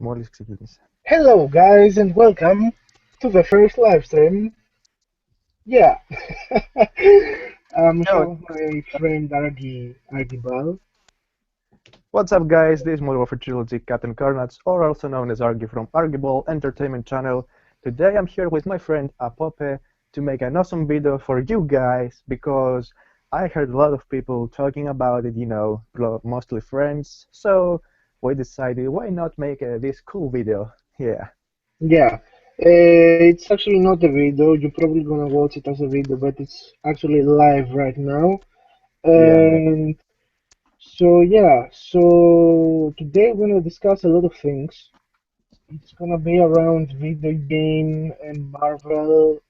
Molly's Executions. Hello, guys, and welcome to the first live stream. Yeah, I'm Yo, here with my friend Argibal. what's up, guys? This is Model for Trilogy Captain Carnage, or also known as Argy from Argyball Entertainment Channel. Today I'm here with my friend Apope to make an awesome video for you guys because I heard a lot of people talking about it, mostly friends. So we decided why not make this cool video? Yeah, Yeah, it's actually not a video. You're probably gonna watch it as a video, but it's actually live right now. yeah, man. And so today we're gonna discuss a lot of things. It's gonna be around video game and Marvel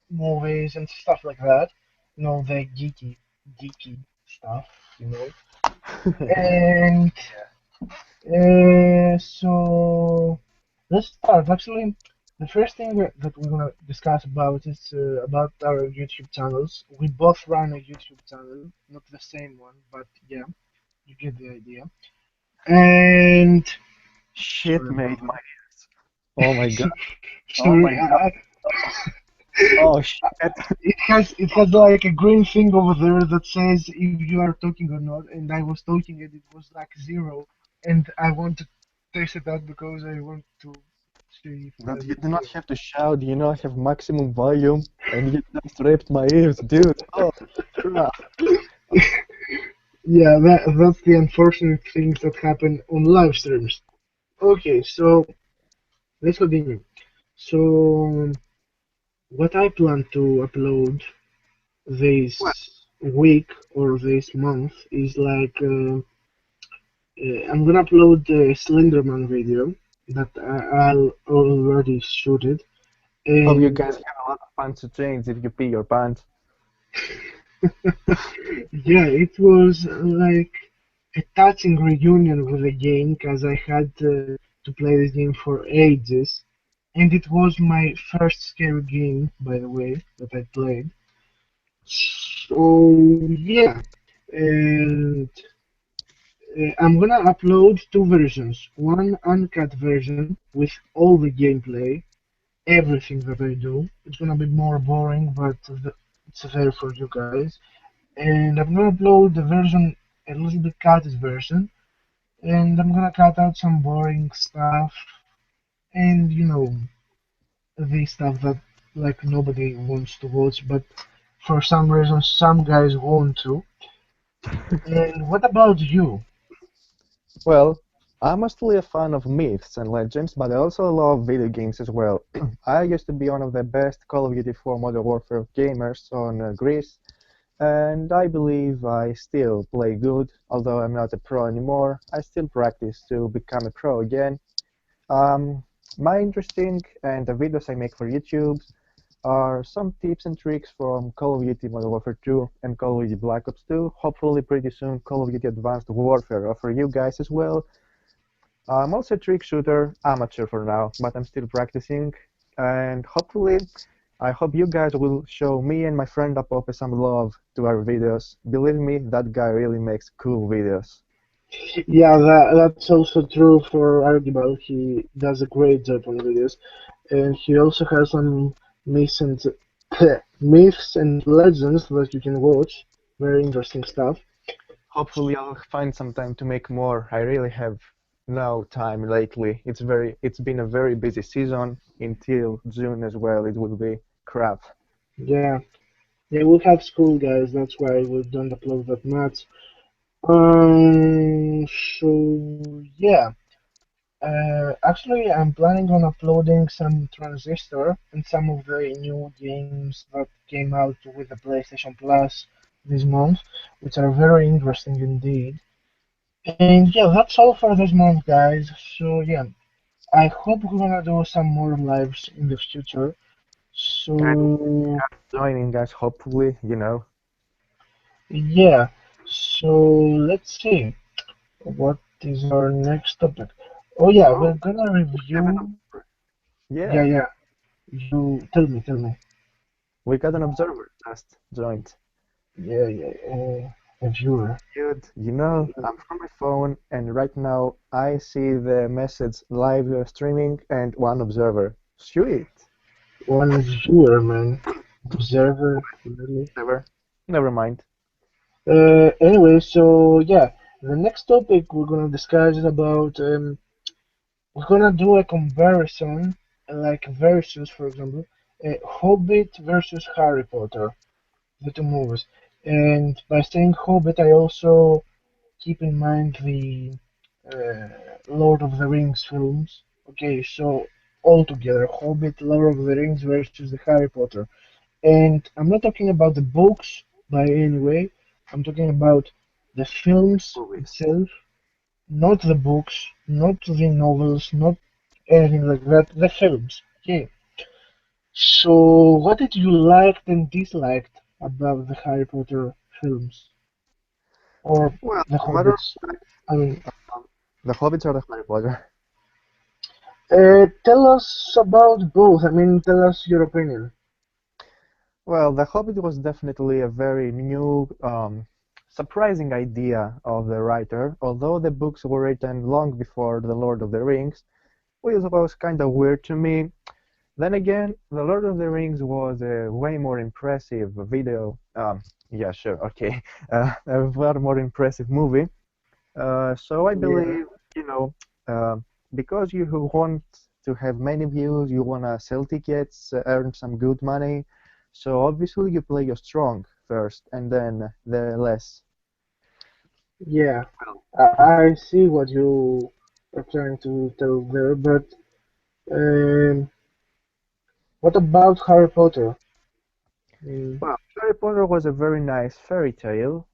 movies and stuff like that. The geeky stuff, you know. And so let's start. Actually, the first thing that we're gonna discuss about is about our YouTube channels. We both run a YouTube channel, not the same one, but yeah, you get the idea. And Shit sorry about made my ears. Oh my god. that. Oh my Sorry, god. Oh shit. it has like a green thing over there that says if you are talking or not, and I was talking and it was like zero, and I want to test it out because I want to see if I But you will do not hear. have to shout, I have maximum volume, and you just ripped my ears, dude. Oh, crap. Yeah, that's the unfortunate things that happen on live streams. Okay, so let's continue. So what I plan to upload this Well, week or this month is like I'm gonna upload the Slenderman video that I'll already shoot it, hope you and guys have a lot of fun to change if you pee your pants. yeah, it was like a touching reunion with the game because I had to play this game for ages, and it was my first scary game, by the way, that I played. So yeah, and I'm gonna upload two versions. One uncut version with all the gameplay, everything that I do. It's gonna be more boring, but it's there for you guys. And I'm gonna upload the version, a little bit cut version, and I'm gonna cut out some boring stuff and the stuff that like nobody wants to watch, but for some reason some guys want to. And what about you? Well, I'm mostly a fan of myths and legends, but I also love video games as well. I used to be one of the best Call of Duty 4 Modern Warfare gamers on Greece, and I believe I still play good, although I'm not a pro anymore. I still practice to become a pro again. Um, my interesting and the videos I make for YouTube are some tips and tricks from Call of Duty Modern Warfare 2 and Call of Duty Black Ops 2. Hopefully, pretty soon, Call of Duty Advanced Warfare for you guys as well. I'm also a trick shooter, amateur for now, but I'm still practicing. And hopefully, I hope you guys will show me and my friend Apope some love to our videos. Believe me, that guy really makes cool videos. Yeah, that's also true for Argibal. He does a great job on videos, and he also has some myths and myths and legends that you can watch. Very interesting stuff. Hopefully, I'll find some time to make more. I really have no time lately. It's been a very busy season until June as well. It will be crap. Yeah, yeah, we have school, guys. That's why we don't upload that much. So yeah. Actually, I'm planning on uploading some Transistor and some of the new games that came out with the PlayStation Plus this month, which are very interesting indeed. And yeah, that's all for this month, guys. So yeah, I hope we're gonna do some more lives in the future. I will So be joining guys, hopefully. yeah, so let's see. What is our next topic? Oh yeah, Oh, we're gonna we have an review. observer. Yeah, Yeah, yeah. You tell me, tell me. we got an observer just joined. Yeah, yeah. A viewer. Dude, I'm from my phone, and right now I see the message live streaming and one observer. Sweet. One viewer, man. Observer, really. Never. Never mind. Anyway, so yeah, the next topic we're gonna discuss is about we're gonna do a comparison, like versus, for example, Hobbit versus Harry Potter, the two movies. And by saying Hobbit, I also keep in mind the Lord of the Rings films. Okay, so all together, Hobbit, Lord of the Rings versus the Harry Potter. And I'm not talking about the books by any way. I'm talking about the films Movies. itself, not the books, not the novels, not anything like that. The films. Okay. So, what did you like and disliked about the Harry Potter films or Well, the as a matter of Hobbits? I mean, the Hobbits or the Harry Potter? tell us about both. I mean, tell us your opinion. Well, The Hobbit was definitely a very new, surprising idea of the writer, although the books were written long before The Lord of the Rings, which was kind of weird to me. Then again, The Lord of the Rings was a way more impressive video. Yeah, sure, okay, a far more impressive movie. So I Yeah. believe, you know, uh, because you who want to have many views, you want to sell tickets, earn some good money. So obviously you play your strong first, and then the less. Yeah, I see what you are trying to tell there, but um, what about Harry Potter? Mm, Well, Harry Potter was a very nice fairy tale.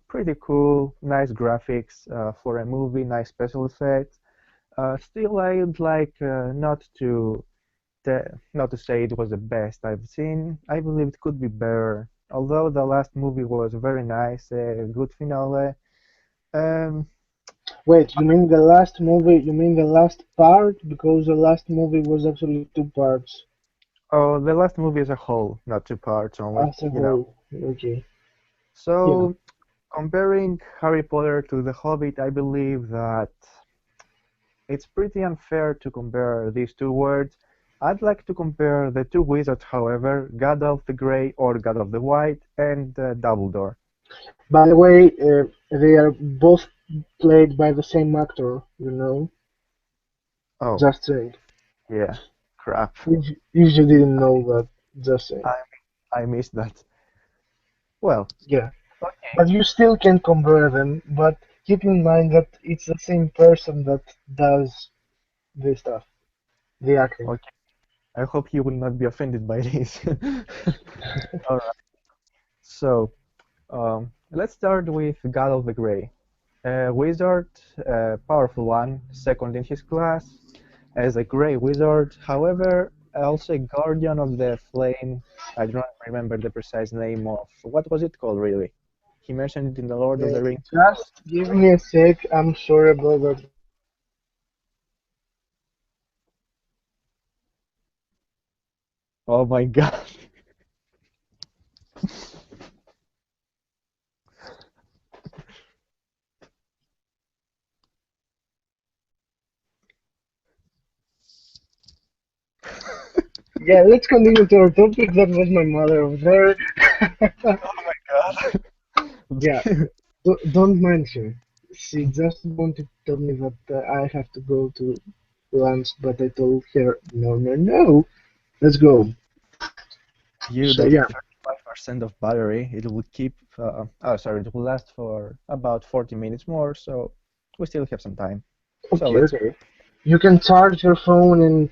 Pretty cool, nice graphics for a movie, nice special effects. Still, I'd like not to say it was the best I've seen. I believe it could be better. Although the last movie was very nice, a good finale. Um, Wait, you mean the last movie? You mean the last part? Because the last movie was actually two parts oh, the last movie as a whole, not two parts only, as a you know. whole. Okay, yeah. So, comparing Harry Potter to The Hobbit, I believe that it's pretty unfair to compare these two words. I'd like to compare the two wizards, however, Gandalf the Grey or Gandalf the White and Dumbledore. By the way, they are both played by the same actor, you know? Oh, Just saying. yeah, crap. If you didn't know that, just saying. I I missed that. Well, Yeah. okay, But you still can compare them, but keep in mind that it's the same person that does the stuff, the acting. okay. I hope you will not be offended by this. All right. So, let's start with Gandalf the Grey. A wizard, a powerful one, second in his class, as a grey wizard. However, also a guardian of the flame. I don't remember the precise name of what was it called really. He mentioned it in the Lord of the Rings Just give me a sec. I'm sorry about that. Oh my God. Yeah, let's continue to our topic. That was my mother over there. Oh my Yeah, God. don't mind her. She just wanted to tell me that I have to go to lunch, but I told her no, no, no. Let's go. You So that yeah, 35% of battery, it will keep, oh sorry, it will last for about 40 minutes more, so we still have some time. So okay, let's, okay. You can charge your phone and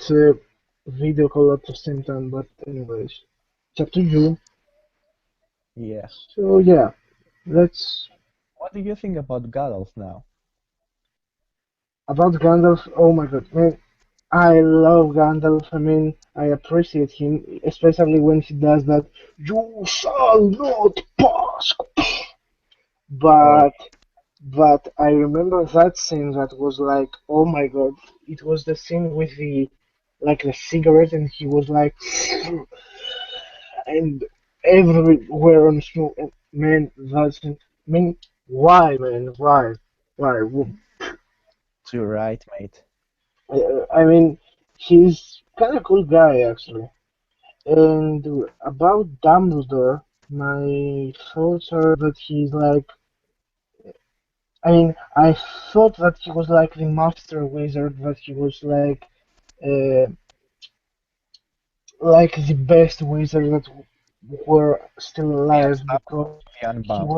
video call at the same time, but anyways, it's up to you. yeah. So yeah, let's What do you think about Gandalf now? about Gandalf. Oh my God, man, I love Gandalf. I mean, I appreciate him, especially when he does that. You shall not pass. Oh, But I remember that scene that was like, oh my God, it was the scene with the like the cigarette, and he was like, and everywhere on snow. And man, that scene. I mean, why, man? Why? Why? You're right, mate. I mean, he's kind of cool guy actually. And about Dumbledore, my thoughts are that he's like. I mean, I thought that he was like the master wizard, that he was uh, like the best wizard that were still Yes, alive Dumbledore because to be unbound.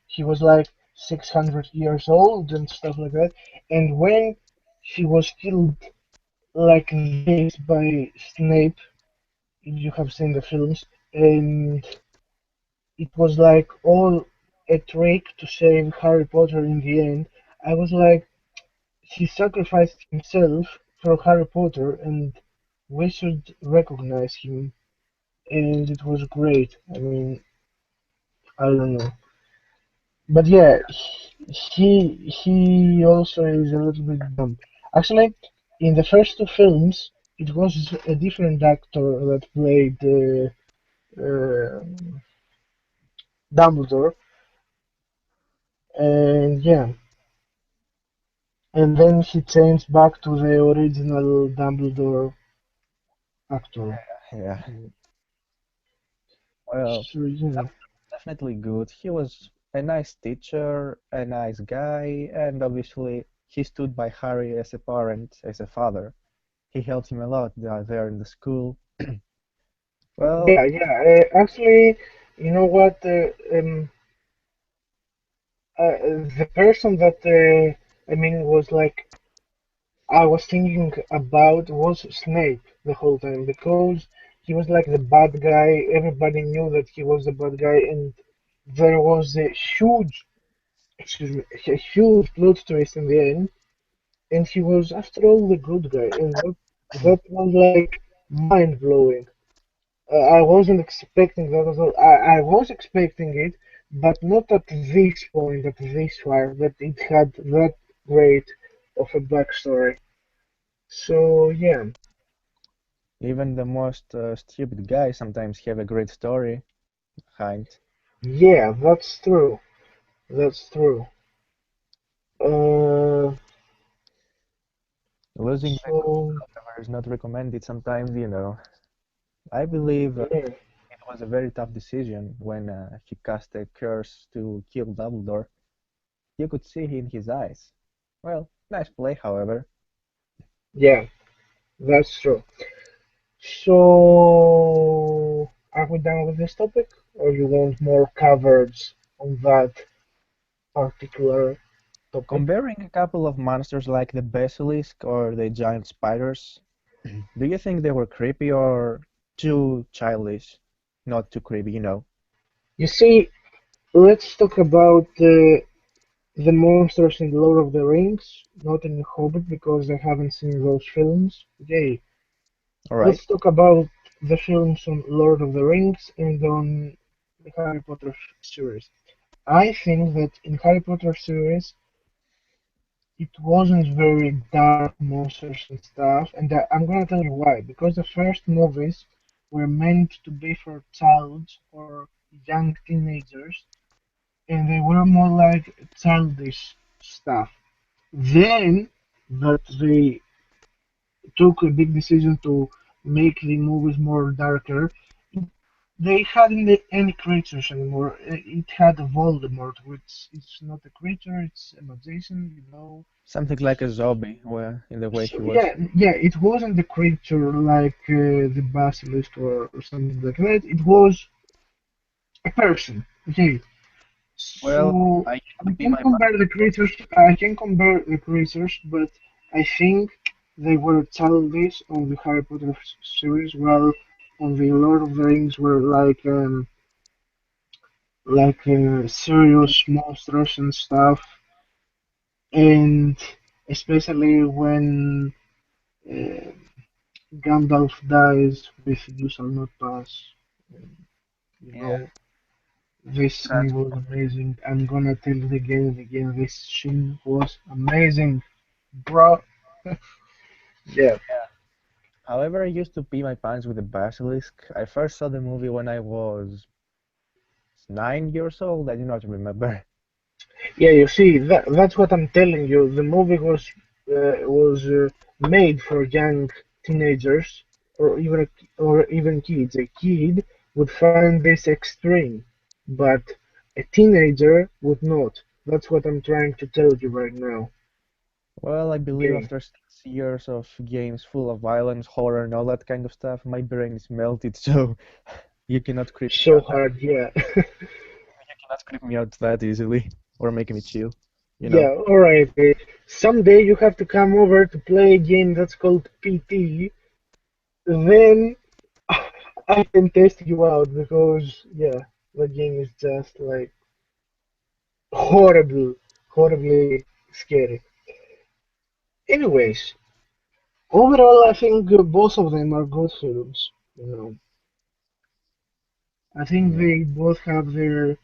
he was like 600 years old and stuff like that. And when he was killed like this by Snape, if you have seen the films, and it was like all a trick to save Harry Potter in the end. I was like, he sacrificed himself for Harry Potter, and we should recognize him. And it was great. I mean, I don't know, but yeah, he also is a little bit dumb. Actually, in the first two films, it was a different actor that played Dumbledore, and yeah, and then he changed back to the original Dumbledore actor. Yeah. Well, So yeah, definitely good. He was a nice teacher, a nice guy, and obviously he stood by Harry as a parent, as a father. He helped him a lot there in the school. Well, yeah. Actually, you know what? The person that I mean was like I was thinking about was Snape the whole time because he was like the bad guy. Everybody knew that he was the bad guy, and there was a excuse me, a huge plot twist in the end, and he was after all the good guy, and that was like mind blowing. I wasn't expecting that at all. I was expecting it, but not at this point, at this far, that it had that great of a backstory. So yeah, even the most stupid guys sometimes have a great story behind. yeah, that's true. That's true. Uh, Losing the good, so however, is not recommended sometimes. I believe yeah, it was a very tough decision when he cast a curse to kill Dumbledore. You could see in his eyes. Well, nice play, however. yeah, that's true. So are we done with this topic, or you want more coverage on that particular topic? Comparing a couple of monsters like the basilisk or the giant spiders, do you think they were creepy or too childish? Not too creepy. You see, let's talk about the monsters in Lord of the Rings, not in Hobbit because I haven't seen those films. Okay, All right. let's talk about the films on Lord of the Rings and on the Harry Potter series. I think that in Harry Potter series it wasn't very dark monsters and stuff, and I'm gonna tell you why. Because the first movies were meant to be for child or young teenagers, and they were more like childish stuff. Then that they took a big decision to make the movies more darker, they hadn't any creatures anymore. It had Voldemort, which is not a creature; it's a magician. Something like a zombie, well, in the way So he was. yeah, it wasn't a creature like the basilisk or something like that. It was a person. Okay, Well, so I used to I pee can my pants compare with the creatures. I can compare the creatures, but I think they were childish on the Harry Potter series, while on the Lord of the Rings were like serious monsters and stuff, and especially when uh, Gandalf dies with "You shall not pass." You yeah, know, this scene was amazing. I'm gonna tell it again and again. This scene was amazing, bro. Yeah, yeah. However, I used to pee my pants with the basilisk. I first saw the movie when I was 9 years old. I do not remember. Yeah, you see, that's what I'm telling you. The movie was made for young teenagers or even kids. A kid would find this extreme, but a teenager would not. That's what I'm trying to tell you right now. Well, I believe Okay, after 6 years of games full of violence, horror, and all that kind of stuff, my brain is melted, so you cannot creep me so out that hard, yeah. you cannot creep me out that easily or make me chill, you know. Yeah, alright. Someday you have to come over to play a game that's called PT. Then I can test you out because yeah, the game is just like horrible, horribly scary. Anyways, overall, I think both of them are good films. I think Yeah. they both have their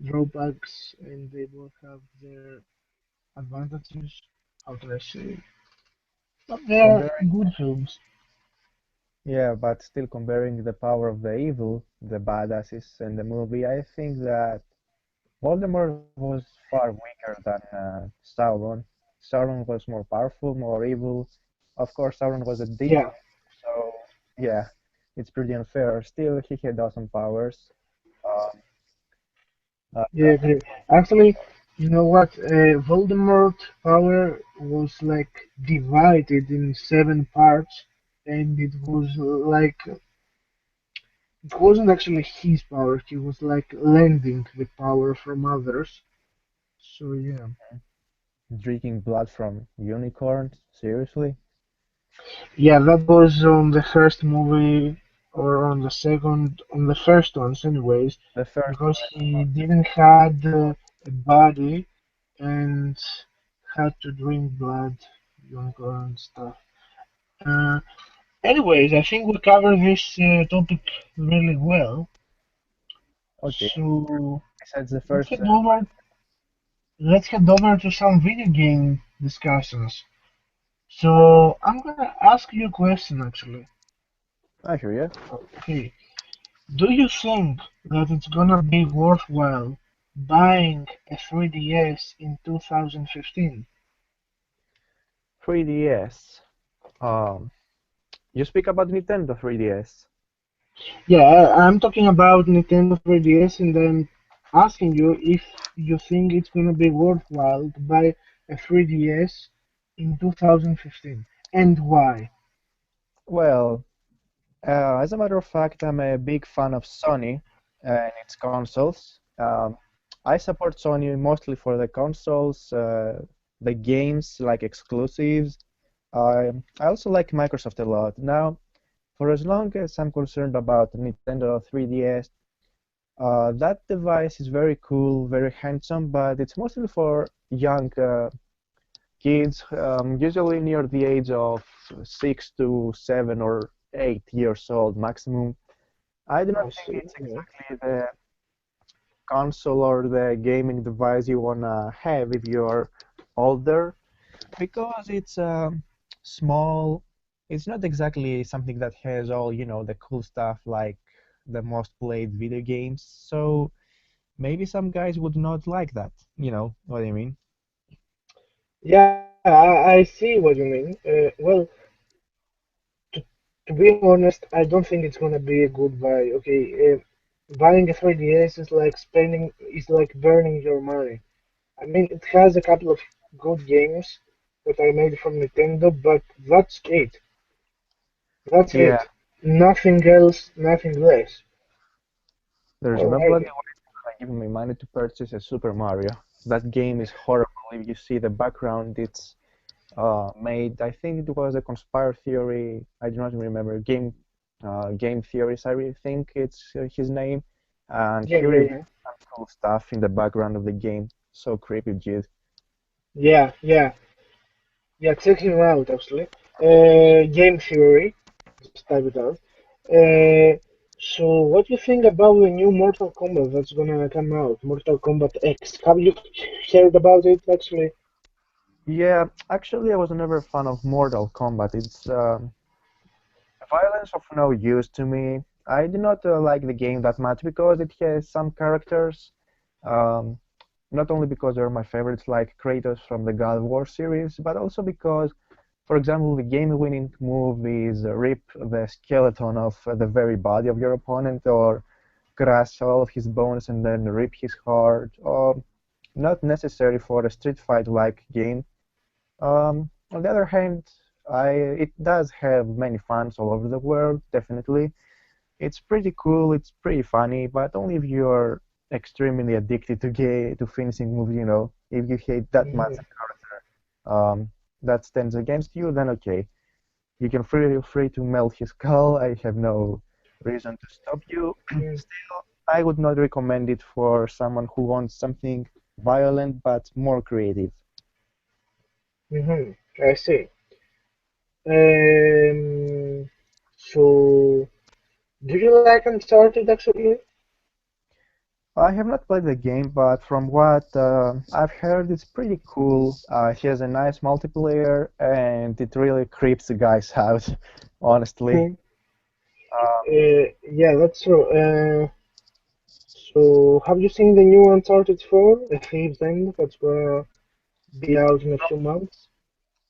drawbacks and they both have their advantages. How do I say? But they're Comparing, good films. yeah, but still comparing the power of the evil, the badasses in the movie, I think that Voldemort was far weaker than Sauron. Sauron was more powerful, more evil. Of course, Sauron was a demon, Yeah, so yeah, it's pretty unfair. Still, he had awesome powers. Um, yeah, agree. Actually, you know what? Voldemort power was like divided in seven parts, and it was like it wasn't actually his power. He was like lending the power from others. So yeah, drinking blood from unicorns, seriously? yeah, that was on the first movie or on the second, on the first ones, anyways, The first because one, he didn't had a body and had to drink blood, unicorn stuff. Uh, Anyways, I think we covered this topic really well. okay. So Besides the let's first, head over. Let's head over to some video game discussions. So I'm gonna ask you a question actually. I hear you. Okay, do you think that it's gonna be worthwhile buying a 3DS in 2015? 3DS. Um, you speak about Nintendo 3DS. Yeah, I'm talking about Nintendo 3DS, and I'm asking you if you think it's gonna be worthwhile to buy a 3DS in 2015, and why? Well, as a matter of fact, I'm a big fan of Sony and its consoles. I support Sony mostly for the consoles, the games like exclusives. I also like Microsoft a lot. Now, for as long as I'm concerned about Nintendo 3DS, that device is very cool, very handsome, but it's mostly for young kids, usually near the age of 6 to 7 or 8 years old maximum. I do not I think see. it's Yeah. exactly the console or the gaming device you wanna have if you're older, because it's small. It's not exactly something that has all, the cool stuff like the most played video games. So maybe some guys would not like that. You know what I mean? Yeah, I see what you mean. Well, to, to be honest, I don't think it's gonna be a good buy. Okay, buying a 3DS is like burning your money. I mean, it has a couple of good games that are made from Nintendo, but that's it. That's Yeah, it. Nothing else, nothing less. there's no bloody Alrighty. way you're giving me money to purchase a Super Mario. That game is horrible. If you see the background, it's made. I think it was a conspire theory. I do not remember. Game theories. I really think it's his name, and Yeah, he yeah, revealed yeah. some cool stuff in the background of the game. So creepy, dude. Yeah, yeah. Yeah, check him out actually. Game Theory. Just type it out. Uh, so what do you think about the new Mortal Kombat that's gonna come out? Mortal Kombat X. Have you heard about it actually? Yeah, actually, I was never a fan of Mortal Kombat. It's violence of no use to me. I do not like the game that much because it has some characters. Um, Not only because they're my favorites like Kratos from the God of War series, but also because, for example, the game-winning move is rip the skeleton of the very body of your opponent, or crush all of his bones and then rip his heart, or not necessary for a Street Fight-like game. On the other hand, it does have many fans all over the world, definitely. It's pretty cool, it's pretty funny, but only if you're extremely addicted to to finishing moves, If you hate that much Mhm. a character that stands against you, then okay. You can feel free to melt his skull. I have no reason to stop you. Mm, Still, I would not recommend it for someone who wants something violent but more creative. mhm. I see. Um, so, do you like Uncharted actually? I have not played the game, but from what I've heard, it's pretty cool. It has a nice multiplayer, and it really creeps the guys out, honestly. Hmm. Um, Yeah, that's true. So, have you seen the new Uncharted 4, A Thief's End, that's gonna be out in a few months?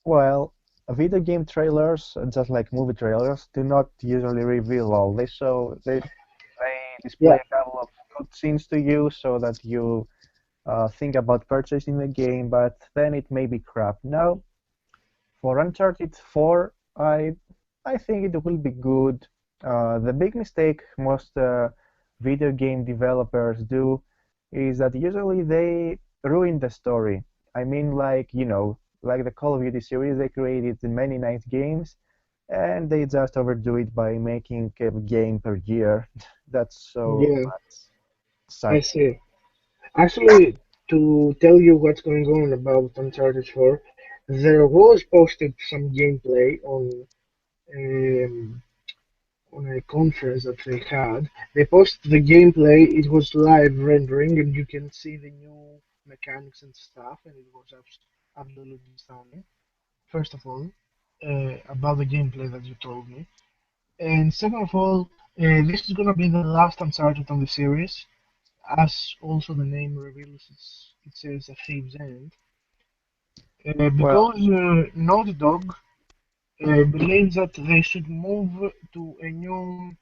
well, video game trailers, just like movie trailers, do not usually reveal all this, so they display Yeah. a couple of good scenes to you so that you think about purchasing the game, but then it may be crap. Now, for Uncharted 4, I think it will be good. The big mistake most video game developers do is that usually they ruin the story. I mean, like the Call of Duty series, they created many nice games, and they just overdo it by making a game per year. That's so Yeah, much I suck. see. Actually, to tell you what's going on about Uncharted 4, there was posted some gameplay um, on a conference that they had. They posted the gameplay, it was live rendering, and you can see the new mechanics and stuff, and it was absolutely stunning. First of all, about the gameplay that you told me. And second of all, this is gonna be the last Uncharted on the series, as also the name reveals. It says a thief's end, Well, because Naughty Dog believes that they should move to a new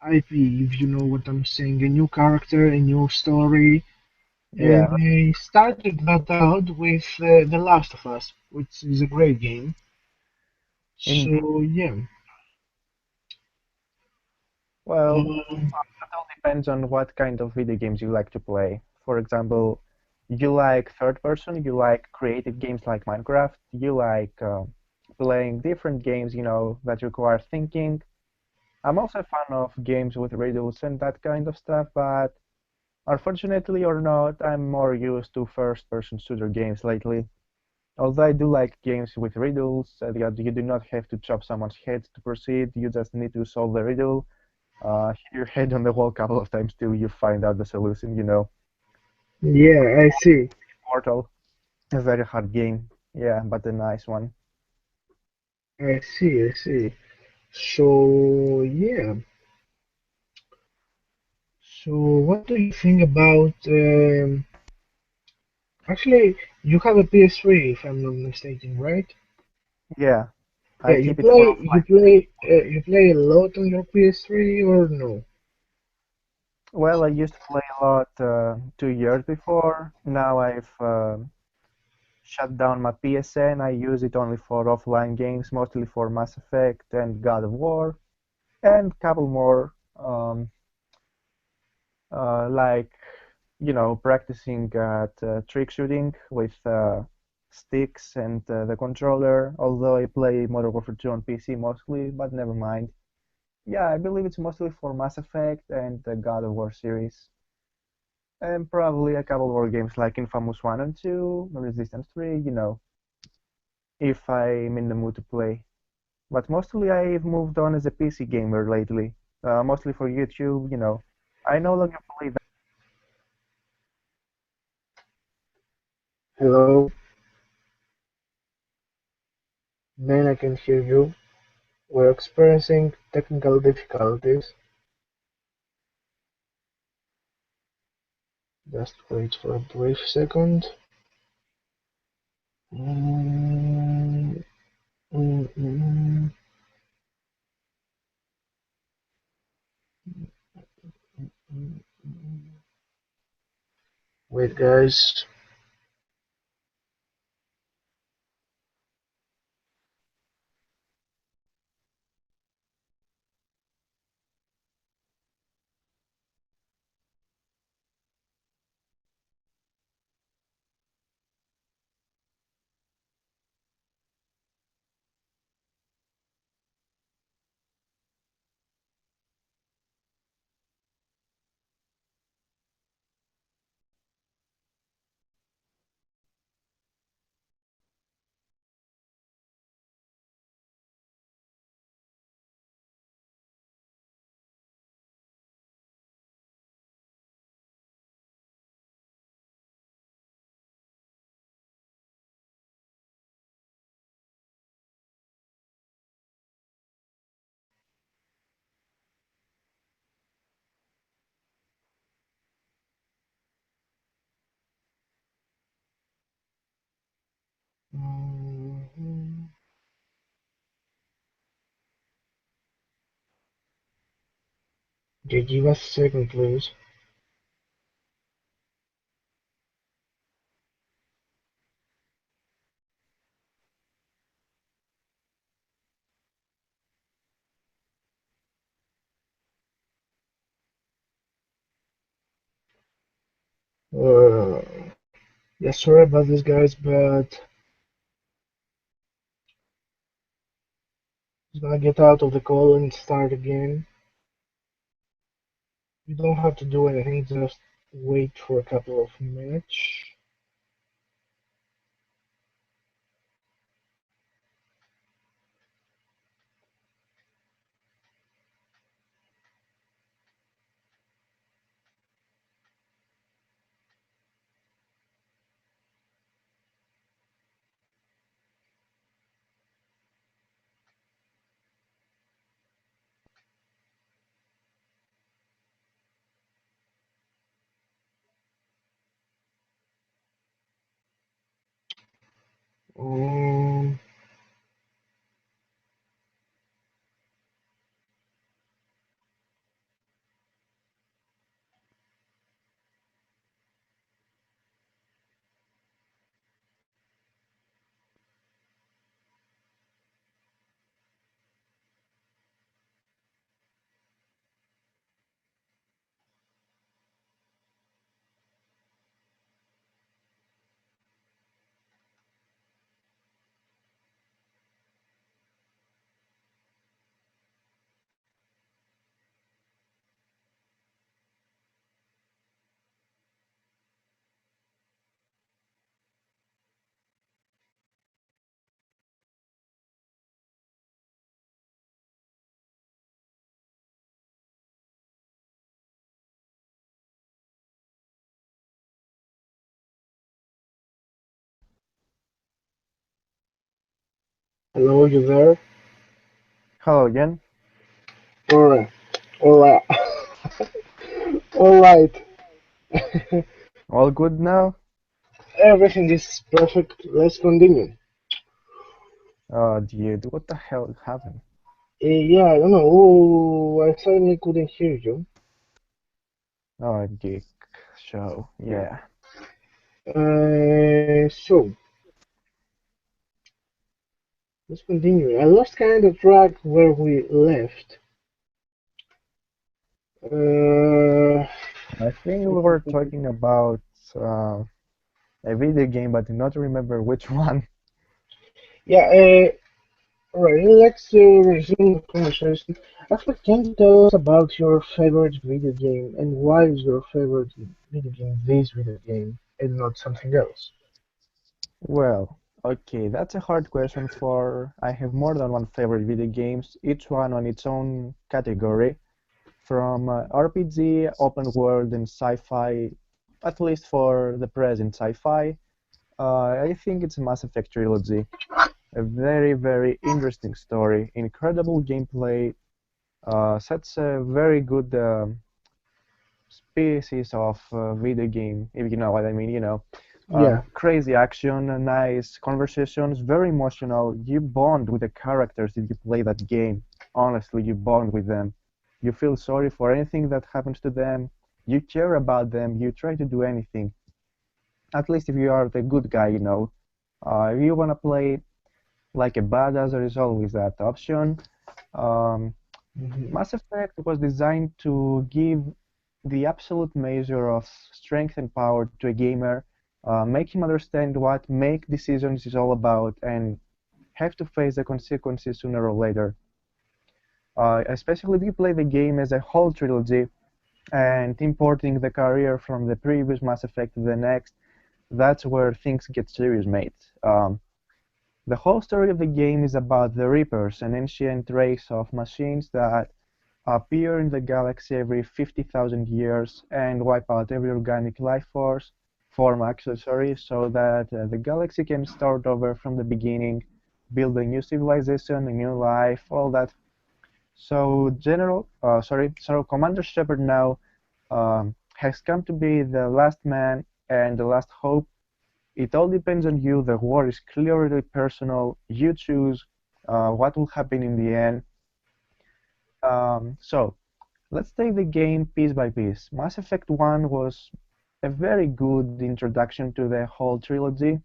IP, if you know what I'm saying, a new character, a new story, and yeah. they started that out with The Last of Us, which is a great game. In So yeah, well, um, it all depends on what kind of video games you like to play. For example, you like third person, you like creative games like Minecraft, you like playing different games, that require thinking. I'm also a fan of games with riddles and that kind of stuff, but unfortunately or not, I'm more used to first person shooter games lately. Although I do like games with riddles, that you do not have to chop someone's head to proceed, you just need to solve the riddle, hit your head on the wall a couple of times till you find out the solution. yeah, I see, Portal, a very hard game, yeah, but a nice one. I see. So yeah, so what do you think about? Actually, you have a PS3, if I'm not mistaken, right? Yeah, I Yeah, keep it full of my. you play a lot on your PS3 or no? Well, I used to play a lot 2 years before. Now I've shut down my PSN. I use it only for offline games, mostly for Mass Effect and God of War, and a couple more, like practicing at trick shooting with sticks and the controller. Although I play Modern Warfare 2 on PC mostly, but never mind. Yeah, I believe it's mostly for Mass Effect and the God of War series, and probably a couple more games like Infamous 1 and 2, Resistance 3, if I'm in the mood to play. But mostly I've moved on as a PC gamer lately, mostly for YouTube. I no longer play that. Hello, man, I can hear you. We're experiencing technical difficulties. Just wait for a brief second. Mm, mm, mm, mm, mm. Wait, guys. Mm, okay, give us a second, please. Uh, yeah, sorry about this, guys, but just gonna get out of the call and start again. You don't have to do anything, just wait for a couple of minutes. Um, Hello, you there? Hello again. Alright, alright, alright. All good now? Everything is perfect. Let's continue. Oh, dude, what the hell happened? Yeah, I don't know. Oh, I suddenly couldn't hear you. Oh, geek show. Yeah. So let's continue. I lost kind of track where we left. Uh, I think we were talking about uh, a video game, but do not remember which one. yeah. Alright. Let's resume the conversation. Actually, can you tell us about your favorite video game and why is your favorite video game this video game and not something else? Well, okay, that's a hard question for. I have more than one favorite video games, each one on its own category, from RPG, open world, and sci-fi, at least for the present sci-fi. I think it's a Mass Effect trilogy. A very, very interesting story, incredible gameplay, such a very good species of video game, if you know what I mean, Yeah. crazy action, nice conversations, very emotional. You bond with the characters that you play that game. Honestly, you bond with them. You feel sorry for anything that happens to them. You care about them. You try to do anything. At least if you are the good guy, if you want to play like a badass, there is always that option. Um, Mhm. Mass Effect was designed to give the absolute measure of strength and power to a gamer, make him understand what make decisions is all about, and have to face the consequences sooner or later. Especially if you play the game as a whole trilogy and importing the career from the previous Mass Effect to the next, that's where things get serious, mate. The whole story of the game is about the Reapers, an ancient race of machines that appear in the galaxy every 50,000 years and wipe out every organic life form actually, sorry, so that the galaxy can start over from the beginning, build a new civilization, a new life, all that. So Commander Shepard now has come to be the last man and the last hope. It all depends on you. The war is clearly personal. You choose what will happen in the end. So let's take the game piece by piece. Mass Effect 1 was a very good introduction to the whole trilogy.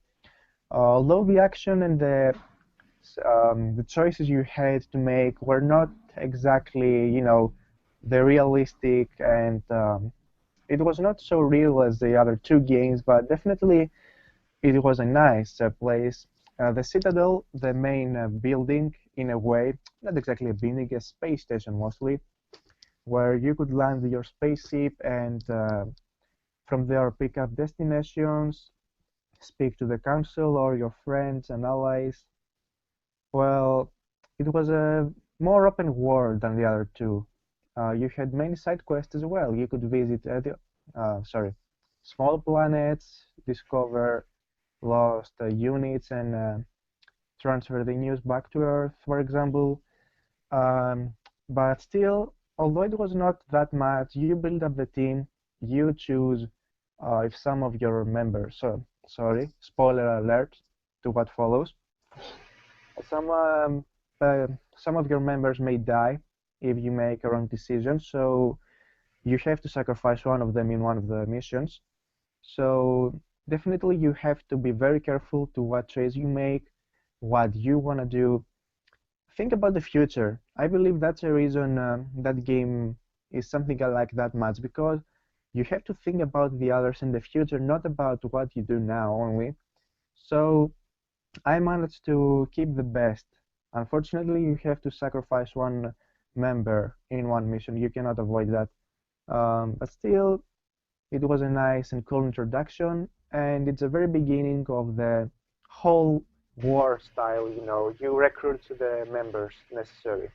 Although the action and the choices you had to make were not exactly, the realistic, and it was not so real as the other two games, but definitely it was a nice place. The Citadel, the main building, in a way, not exactly a building, a space station mostly, where you could land your spaceship and from there pick up destinations, speak to the council or your friends and allies. Well, it was a more open world than the other two. You had many side quests as well. You could visit small planets, discover lost units, and transfer the news back to Earth, for example. Um, but still, although it was not that much, you build up the team, you choose if some of your members, sorry, spoiler alert to what follows. Some um, some of your members may die if you make a wrong decision, so you have to sacrifice one of them in one of the missions. So definitely you have to be very careful to what choice you make, what you want to do. Think about the future. I believe that's a reason that game is something I like that much because you have to think about the others in the future, not about what you do now only. So I managed to keep the best. Unfortunately, you have to sacrifice one member in one mission. You cannot avoid that. But still, it was a nice and cool introduction, and it's the very beginning of the whole war style. You recruit the members necessary.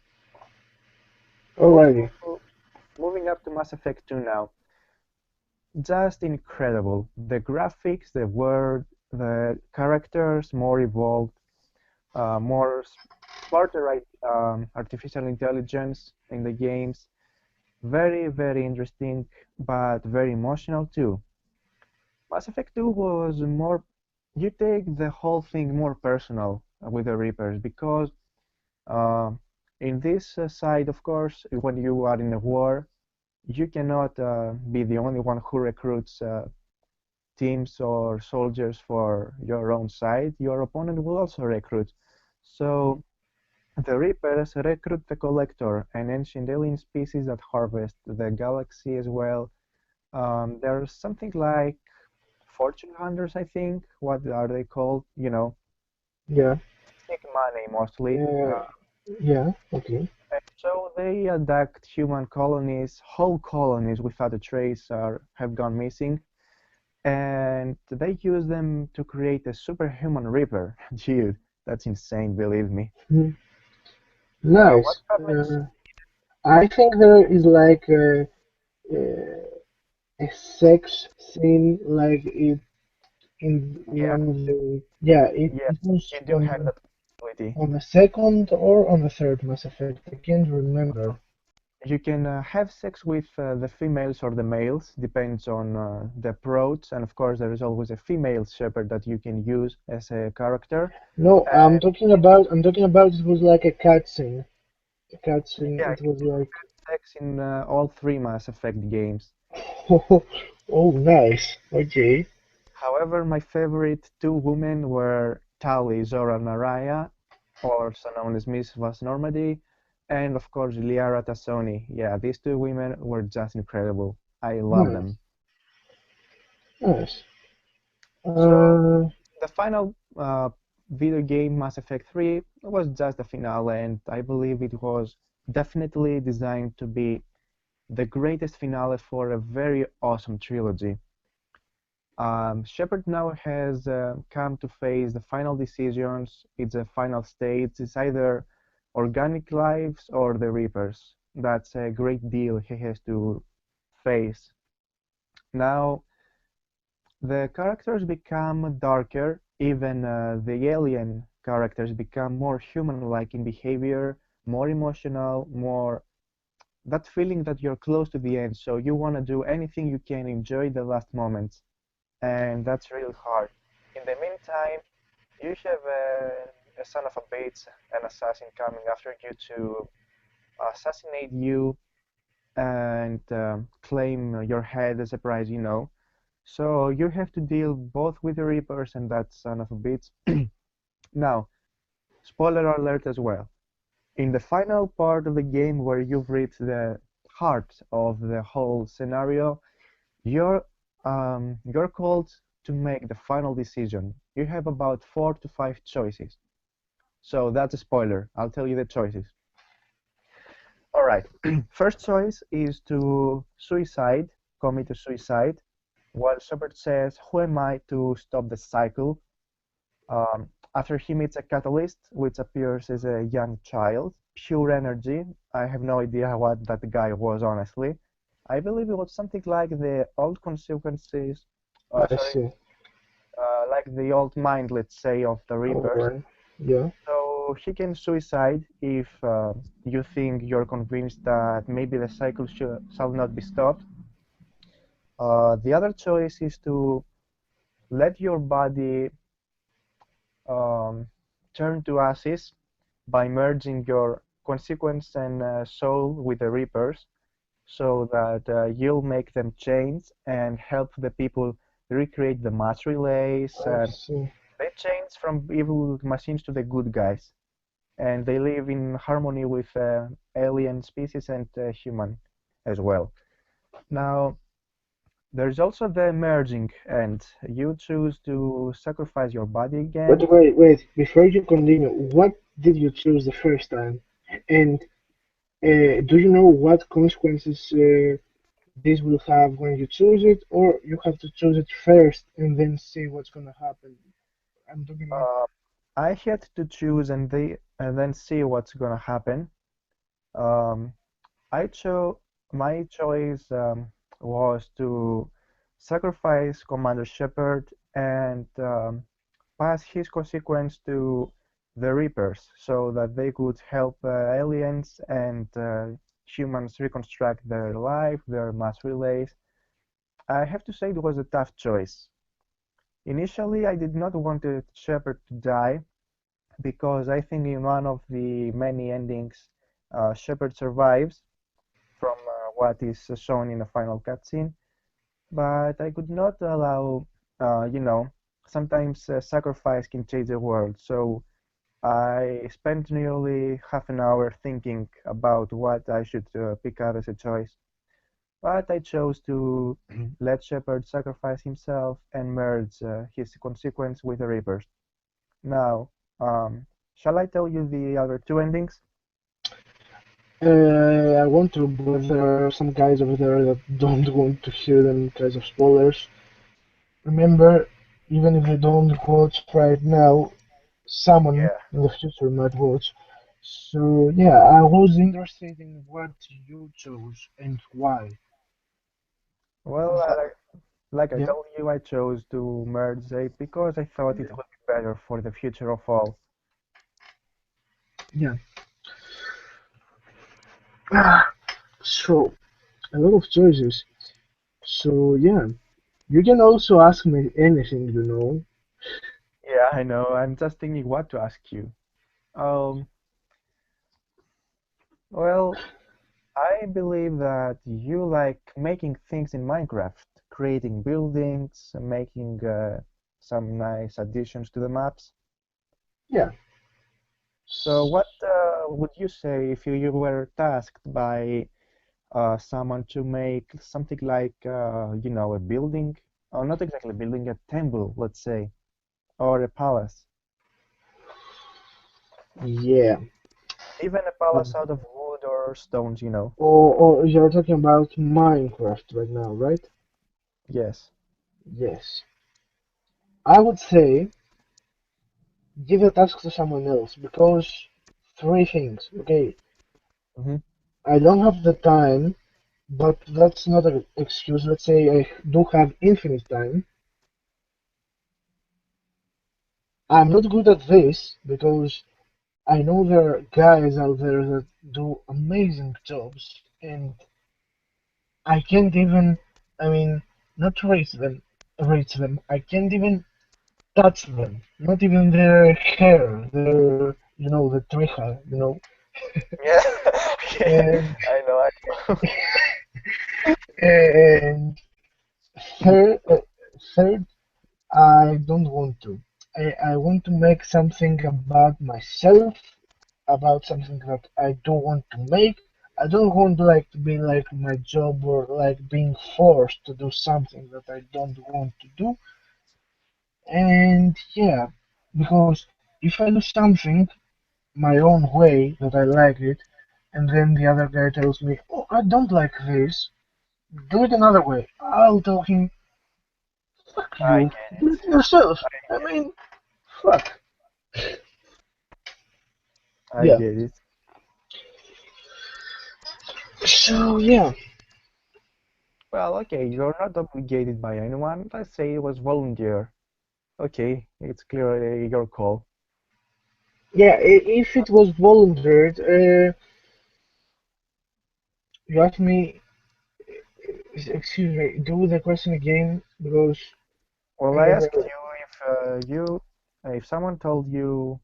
Moving Alrighty. moving up to Mass Effect 2 now. Just incredible. The graphics, the world, the characters more evolved, more smarter artificial intelligence in the games. Very, very interesting, but very emotional too. Mass Effect 2 was more, you take the whole thing more personal with the Reapers because uh, in this side, of course, when you are in a war, you cannot be the only one who recruits teams or soldiers for your own side. Your opponent will also recruit. So the Reapers recruit the Collector, an ancient alien species that harvest the galaxy as well. There's something like fortune hunters, I think. What are they called? Yeah. Seek money mostly. Uh, yeah. Okay. And so they abduct human colonies, whole colonies without a trace have gone missing, and they use them to create a superhuman reaper. Dude, that's insane, believe me. Mhm. What Nice. happens? I think there is like a sex scene, like it in Yeah, one of the yeah. yes, It was you do have that possibility. on the second or on the third Mass Effect. I can't remember. You can have sex with the females or the males, depends on the approach, and of course there is always a female shepherd that you can use as a character. No, And I'm talking about it was like a cutscene. A cutscene. yeah, It was like, sex in all three Mass Effect games. oh, nice. Okay. However, my favorite two women were Tali Zora Naraya, also known as Miss Vast Normandy, and of course Liara Tassoni. Yeah, these two women were just incredible. I love Nice. them. Nice. So Uh, the final video game, Mass Effect 3, was just the finale, and I believe it was definitely designed to be the greatest finale for a very awesome trilogy. Shepard now has come to face the final decisions. It's a final stage. It's either organic lives or the Reapers. That's a great deal he has to face. Now, the characters become darker. Even the alien characters become more human-like in behavior, more emotional, more that feeling that you're close to the end. So you want to do anything you can, enjoy the last moments, and that's really hard. In the meantime, you have a son of a bitch, an assassin coming after you to assassinate you and claim your head as a prize, you know. So you have to deal both with the Reapers and that son of a bitch. Now, spoiler alert as well. In the final part of the game where you've reached the heart of the whole scenario, you're called to make the final decision. You have about 4 to 5 choices. So that's a spoiler. I'll tell you the choices. All right. First choice is to suicide, commit a suicide. While Shepard says, "Who am I to stop the cycle?" After he meets a catalyst, which appears as a young child, pure energy. I have no idea what that guy was, honestly. I believe it was something like the old consequences, I sorry, see. like the old mind, let's say, of the Reapers. Alright. Yeah. So he can suicide if you think you're convinced that maybe the cycle shall not be stopped. The other choice is to let your body um, turn to ashes by merging your consequence and soul with the Reapers, so that you'll make them change and help the people recreate the mass relays. I see. They change from evil machines to the good guys, and they live in harmony with alien species and human as well. Now, there's also the merging, and you choose to sacrifice your body again. But wait. Before you continue, what did you choose the first time? And do you know what consequences this will have when you choose it, or you have to choose it first and then see what's gonna happen? I'm talking like, Uh, I had to choose and then see what's gonna happen. Um, I chose my choice was to sacrifice Commander Shepard and pass his consequence to the Reapers so that they could help aliens and humans reconstruct their life, their mass relays. I have to say it was a tough choice. Initially, I did not want Shepard to die because I think in one of the many endings, Shepard survives from what is shown in the final cutscene, but I could not allow, you know, sometimes sacrifice can change the world. So I spent nearly half an hour thinking about what I should pick up as a choice. But I chose to let Shepard sacrifice himself and merge his consequence with the Reapers. Now, shall I tell you the other two endings? I want to, but there are some guys over there that don't want to hear them because of spoilers. Remember, even if you don't watch right now, someone Yeah. in the future might watch. So yeah, I was interested in what you chose and why. Well, Is that like I yeah? told you, I chose to merge it because I thought it would be better for the future of all. Yeah. So a lot of choices. So yeah, you can also ask me anything, you know. Yeah, I know. I'm just thinking what to ask you. Um, well, I believe that you like making things in Minecraft, creating buildings, making some nice additions to the maps. Yeah. So, what would you say if you were tasked by someone to make something like, a building, or not exactly a building, a temple, let's say, or a palace, Yeah. even a palace out of wood or stones? Or you're talking about Minecraft right now, right? Yes. Yes. I would say give a task to someone else because three things. Okay, Hmm. I don't have the time, but that's not an excuse. Let's say I do have infinite time. I'm not good at this because I know there are guys out there that do amazing jobs, and I can't even, I mean, not rate them. I can't even touch them. Not even their hair, the tree hair, Yeah. Yeah. And, I know. and Mhm. third, I don't want to. I want to make something about myself, about something that I do want to make. I don't want like to be like my job or like being forced to do something that I don't want to do. And yeah, because if I do something my own way that I like it, and then the other guy tells me, "Oh, I don't like this. Do it another way." I'll tell him, "Fuck I you. get Do it. it yourself." I I get mean, fuck. it. I Yeah. get it. So yeah, Well, okay, you're not obligated by anyone. Let's say it was volunteer. Okay, it's clearly your call. yeah. If it was volunteered, you asked me. Excuse me. Do the question again because Well, I I never. asked you if someone told you,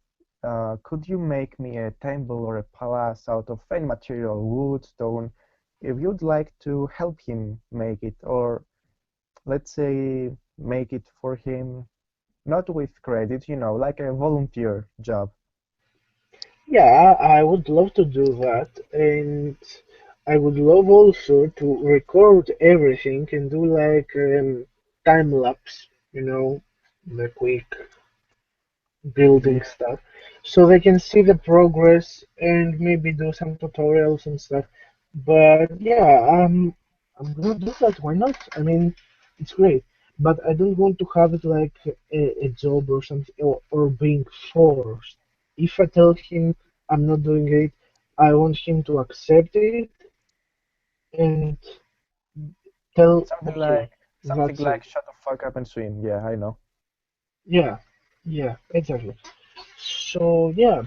could you make me a temple or a palace out of any material, wood, stone, if you'd like to help him make it, or let's say make it for him, not with credit, like a volunteer job. Yeah, I would love to do that, and I would love also to record everything and do like time lapse, the quick building Yeah, stuff, so they can see the progress and maybe do some tutorials and stuff. But yeah, I'm gonna do that. Why not? I mean, it's great, but I don't want to have it like a job or something or being forced. If I tell him I'm not doing it, I want him to accept it and tell, something okay, like something that's like it. shut the fuck up and swim. Yeah, I know. Yeah, yeah, exactly. So yeah.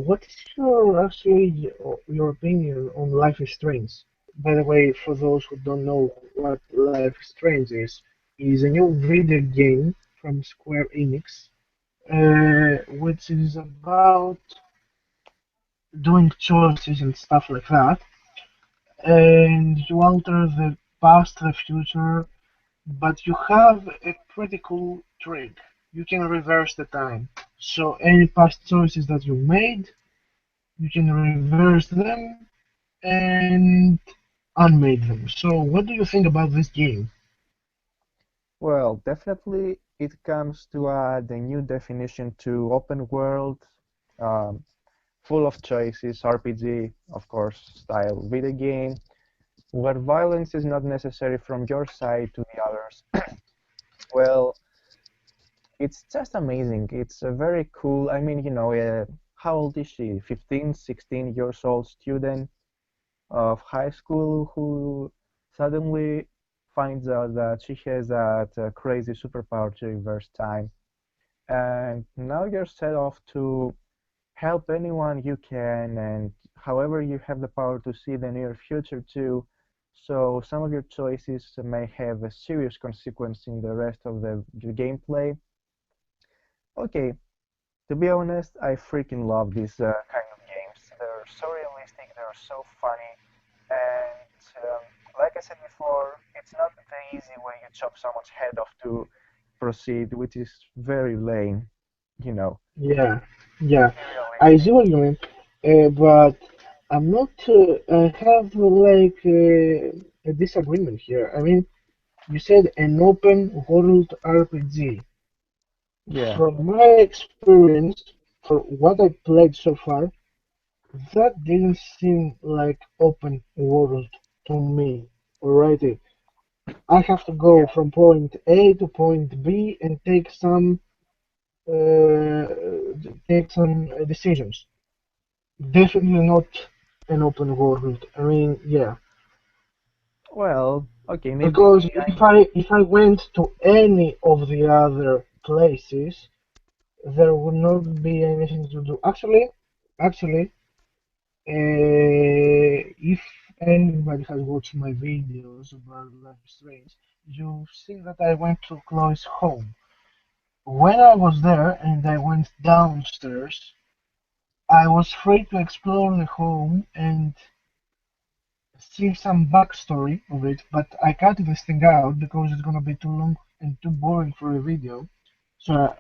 What is your opinion on Life is Strange? By the way, for those who don't know what Life is Strange is a new video game from Square Enix, which is about doing choices and stuff like that, and you alter the past, the future, but you have a pretty cool trick. You can reverse the time. So any past choices that you made, you can reverse them and unmade them. So, what do you think about this game? Well, definitely it comes to add a new definition to open world, um, full of choices, RPG, of course, style video game, where violence is not necessary from your side to the others. Well, it's just amazing. It's a very cool. I mean, how old is she? 15, 16 years old student of high school who suddenly finds out that she has that crazy superpower to reverse time. And now you're set off to help anyone you can and However, you have the power to see the near future too, so some of your choices may have a serious consequence in the rest of the gameplay. Okay, to be honest, I freaking love these kind of games. They're so realistic, they're so funny, and like I said before, it's not the easy way you chop someone's head off to proceed, which is very lame, you know. Yeah, yeah. Be I see realistic. what you mean, but I'm not. I have like a disagreement here. I mean, you said an open world RPG. Yeah, From my experience, for what I played so far, that didn't seem like open world to me. Alrighty, I have to go yeah. from point A to point B and uh, take some decisions. Definitely not an open world. I mean, yeah, Well, okay, maybe because I if I went to any of the other places, there would not be anything to do. Actually, if anybody has watched my videos about live streams, you've seen that I went to Chloe's home. When I was there and I went downstairs, I was free to explore the home and see some backstory of it, but I cut this thing out because it's gonna be too long and too boring for a video. So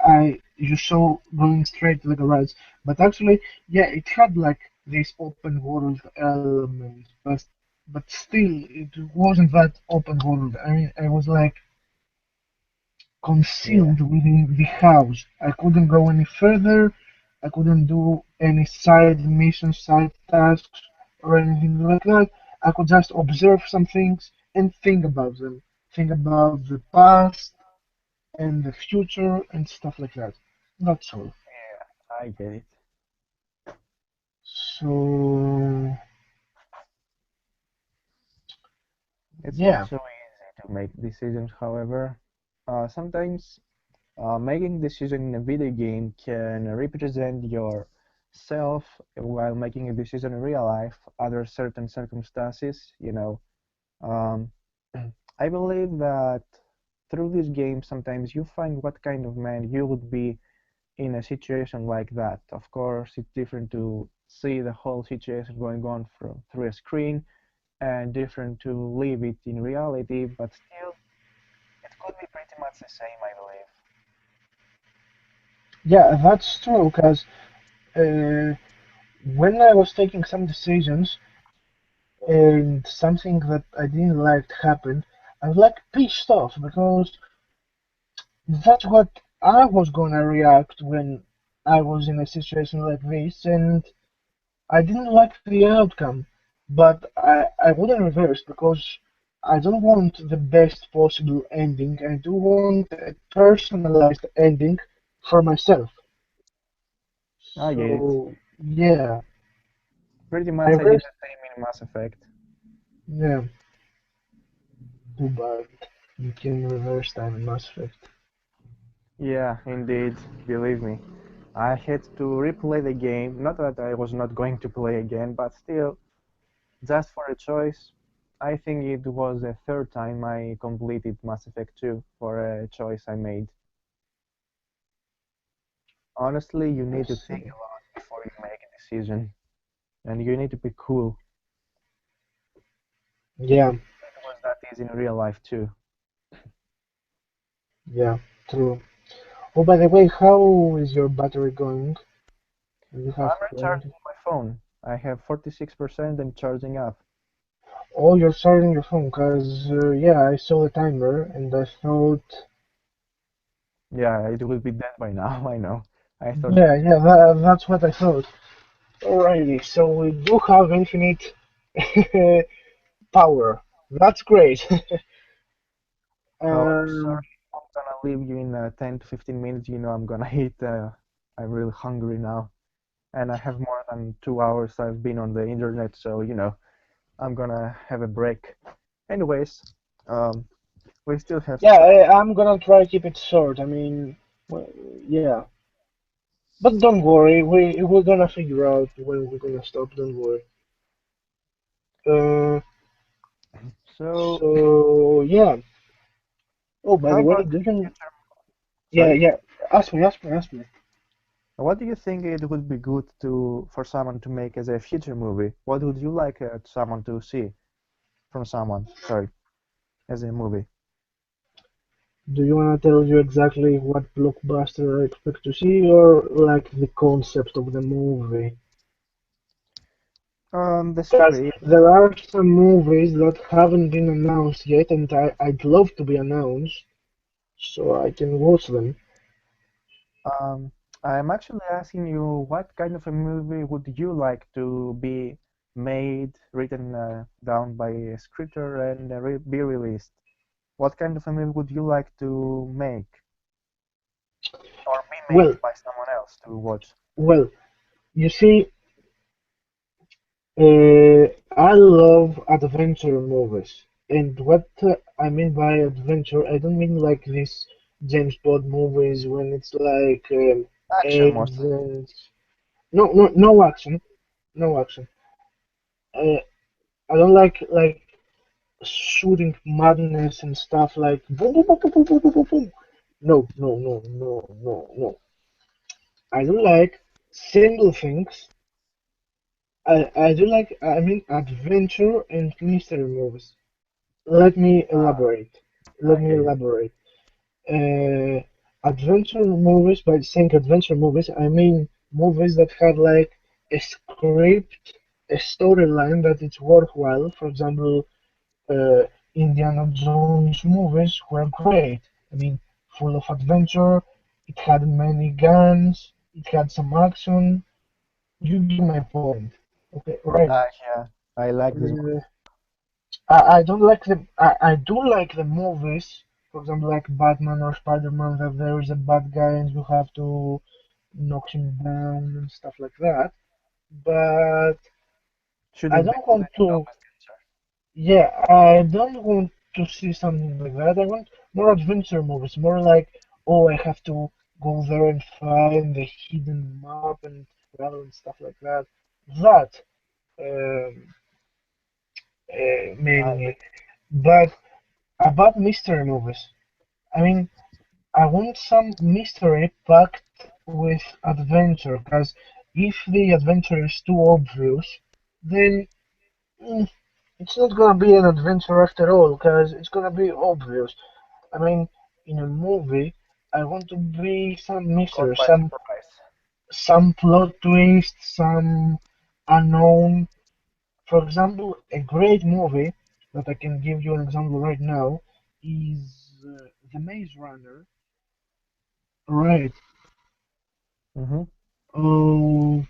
I you saw going straight to the garage, but actually, yeah, it had like this open world element, but still, it wasn't that open world. I mean, I was like yeah. concealed within the house. I couldn't go any further. I couldn't do any side missions, side tasks, or anything like that. I could just observe some things and think about them. Think about the past and the future and stuff like that. That's all. Yeah, I get it. So, It's not yeah, so easy to make decisions, however. Sometimes making decision in a video game can represent yourself while making a decision in real life under certain circumstances, you know. Um, I believe that through this game, sometimes you find what kind of man you would be in a situation like that. Of course, it's different to see the whole situation going on through a screen and different to live it in reality, but still, it could be pretty much the same, I believe. yeah, that's true. Because when I was taking some decisions and something that I didn't like happened, I was like pissed off because that's what I was gonna react when I was in a situation like this, and I didn't like the outcome. But I wouldn't reverse because I don't want the best possible ending. I do want a personalized ending for myself. I get it. So yeah, Pretty I much I did reversed. the same in Mass Effect. Yeah, too bad. You can reverse time in Mass Effect. Yeah, indeed, believe me. I had to replay the game, not that I was not going to play again, but still, just for a choice. I think it was the third time I completed Mass Effect 2 for a choice I made. Honestly, you I need to think see. a lot before you make a decision, and you need to be cool. Yeah, It was that easy in real life too. yeah, true. Oh, by the way, how is your battery going? You have I'm plenty. recharging my phone. I have 46% and charging up. Oh, you're starting your phone, cause yeah, I saw the timer and I thought, Yeah, it will be dead by now, I know. I thought yeah, that yeah, that's what I thought. Alrighty, so we do have infinite power. That's great. however, sorry, um, I'm gonna leave you in 10 to 15 minutes. You know, I'm gonna eat. I'm really hungry now, and I have more than 2 hours I've been on the internet, so you know, I'm gonna have a break. Anyways, um, we still have yeah, time. I'm gonna try to keep it short. I mean, well, yeah, But don't worry, we're gonna figure out when we're gonna stop. Don't worry. Uh, So, so yeah. Oh, by how the way, about do you? future? Yeah, Sorry? yeah. Ask me. What do you think it would be good to for someone to make as a future movie? What would you like someone to see from someone? Sorry, as a movie. Do you wanna tell you exactly what blockbuster I expect to see, or like the concept of the movie? The Because story. there are some movies that haven't been announced yet, and I'd love to be announced so I can watch them. Um, I'm actually asking you, what kind of a movie would you like to be made, written down by a scripter, and be released? What kind of a movie would you like to make or be made Well, by someone else to watch? well, you see, I love adventure movies, and what I mean by adventure, I don't mean like this James Bond movies when it's like Action AIDS mostly. and no action, no action. Uh, I don't like shooting madness and stuff like boom boom boom boom boom boom boom boom. Boom. No. I don't like simple things. I do like I mean adventure and mystery movies. Let me Ah, elaborate. Let I me get you. elaborate. Uh, Adventure movies, by saying adventure movies, I mean movies that have like a script, a storyline that it's worthwhile. For example, uh, Indiana Jones movies were great. I mean, full of adventure. It had many guns. It had some action. You get my point. Okay, right. Yeah, I like this Uh, I don't like the. I do like the movies. For example, like Batman or Spider-Man, that there is a bad guy and you have to knock him down and stuff like that. But I shouldn't be don't put want in to. blockbuster. Yeah, I don't want to see something like that. I want more adventure movies, more like, oh, I have to go there and find the hidden map and travel and stuff like that. That um, I get mainly. But about mystery movies, I mean, I want some mystery packed with adventure, because if the adventure is too obvious, then mm, it's not gonna be an adventure after all, because it's gonna be obvious. I mean, in a movie, I want to be some caught mystery, by surprise. some plot twist, some unknown. For example, a great movie that I can give you an example right now is The Maze Runner. Right. Mm-hmm. Oh,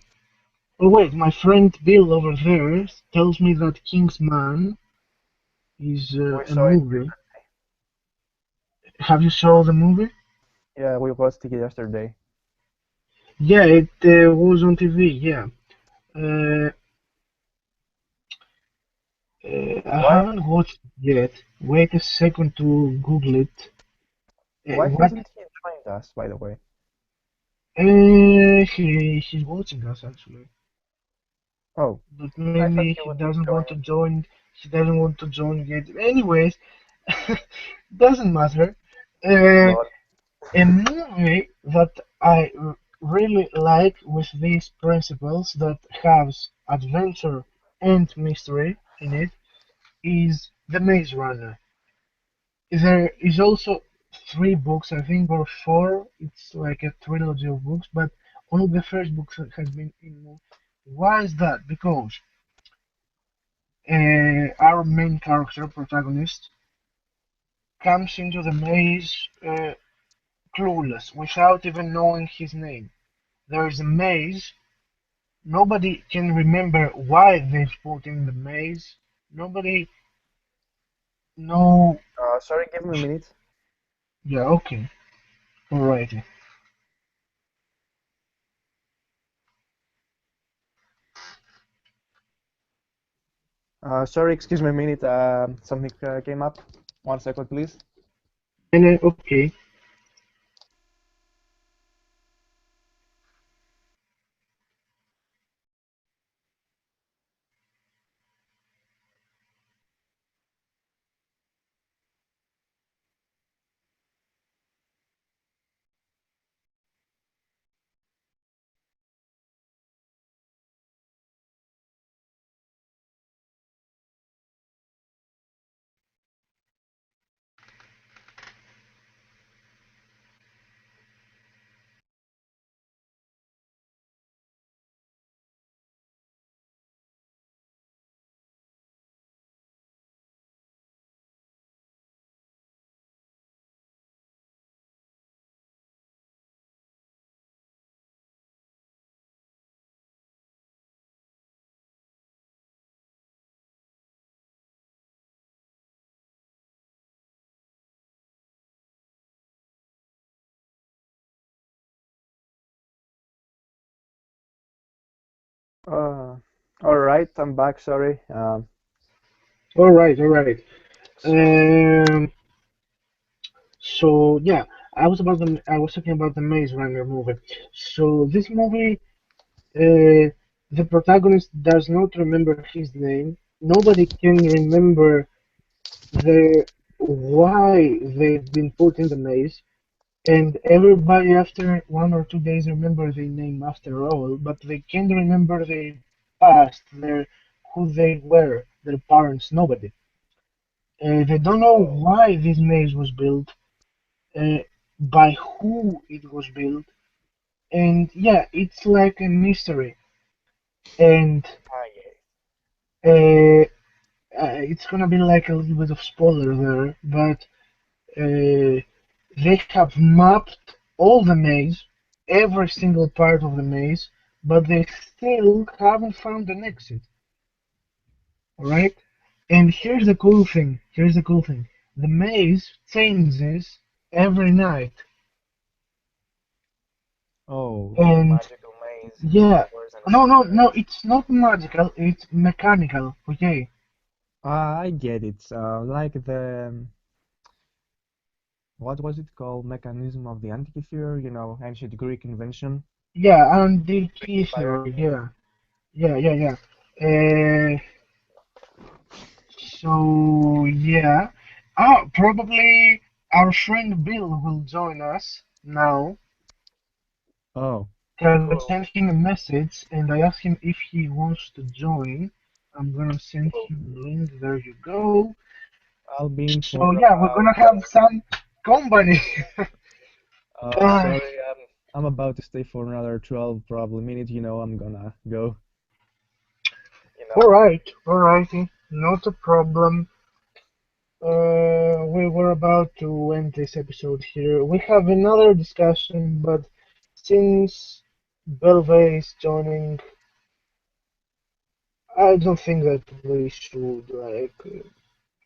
oh wait, my friend Bill over there tells me that Kingsman is We a saw it. movie. Have you saw the movie? Yeah, we watched it yesterday. Yeah, it was on TV. Yeah. Uh, I Why haven't watched it yet. Wait a second to Google it. why What? hasn't he joined us, by the way? He's watching us actually, Oh, but I thought maybe he he would be doesn't want to joining. join. He doesn't want to join yet. Anyways, doesn't matter. Uh, Lol. A movie that I really like with these principles that has adventure and mystery in it is The Maze Runner. There is also three books, I think, or four. It's like a trilogy of books, but only the first book has been in movie. Why is that? Because our main character, protagonist, comes into the maze clueless, without even knowing his name. There is a maze. Nobody can remember why they've put in the maze. Nobody know. Sorry, give me a minute. Yeah, okay, alrighty. Sorry, excuse me a minute. Something came up. 1 second, please. And okay, Uh, all right, I'm back. Sorry. All right, all right. So Um, so yeah, I was talking about the Maze Runner movie. So this movie, the protagonist does not remember his name. Nobody can remember the why they've been put in the maze, and everybody after 1 or 2 days remember their name after all, but they can't remember their past, their who they were, their parents, nobody. They don't know why this maze was built, uh, by who it was built, and yeah, it's like a mystery. And yeah. it's gonna be like a little bit of spoiler there, but they have mapped all the maze, every single part of the maze, but they still haven't found an exit. Alright? And here's the cool thing. Here's the cool thing. The maze changes every night. Oh, the And magical maze yeah. worse than a No, no, secret. no, it's not magical, it's mechanical. Okay. I get it. Like the what was it called? Mechanism of the Antikythera, ancient Greek invention. Yeah, and the Big key fire theory. game. Yeah. Yeah, yeah, yeah. Uh, So yeah, probably our friend Bill will join us now. Oh, Cause I cool. sent him a message and I asked him if he wants to join. I'm gonna send Cool. him the link. There you go. I'll be in So for yeah, we're about gonna have some company. uh, sorry, I'm about to stay for another 12 probably minutes, I'm gonna go, all righty, not a problem. We were about to end this episode here. We have another discussion, but since Belvey is joining, I don't think that we should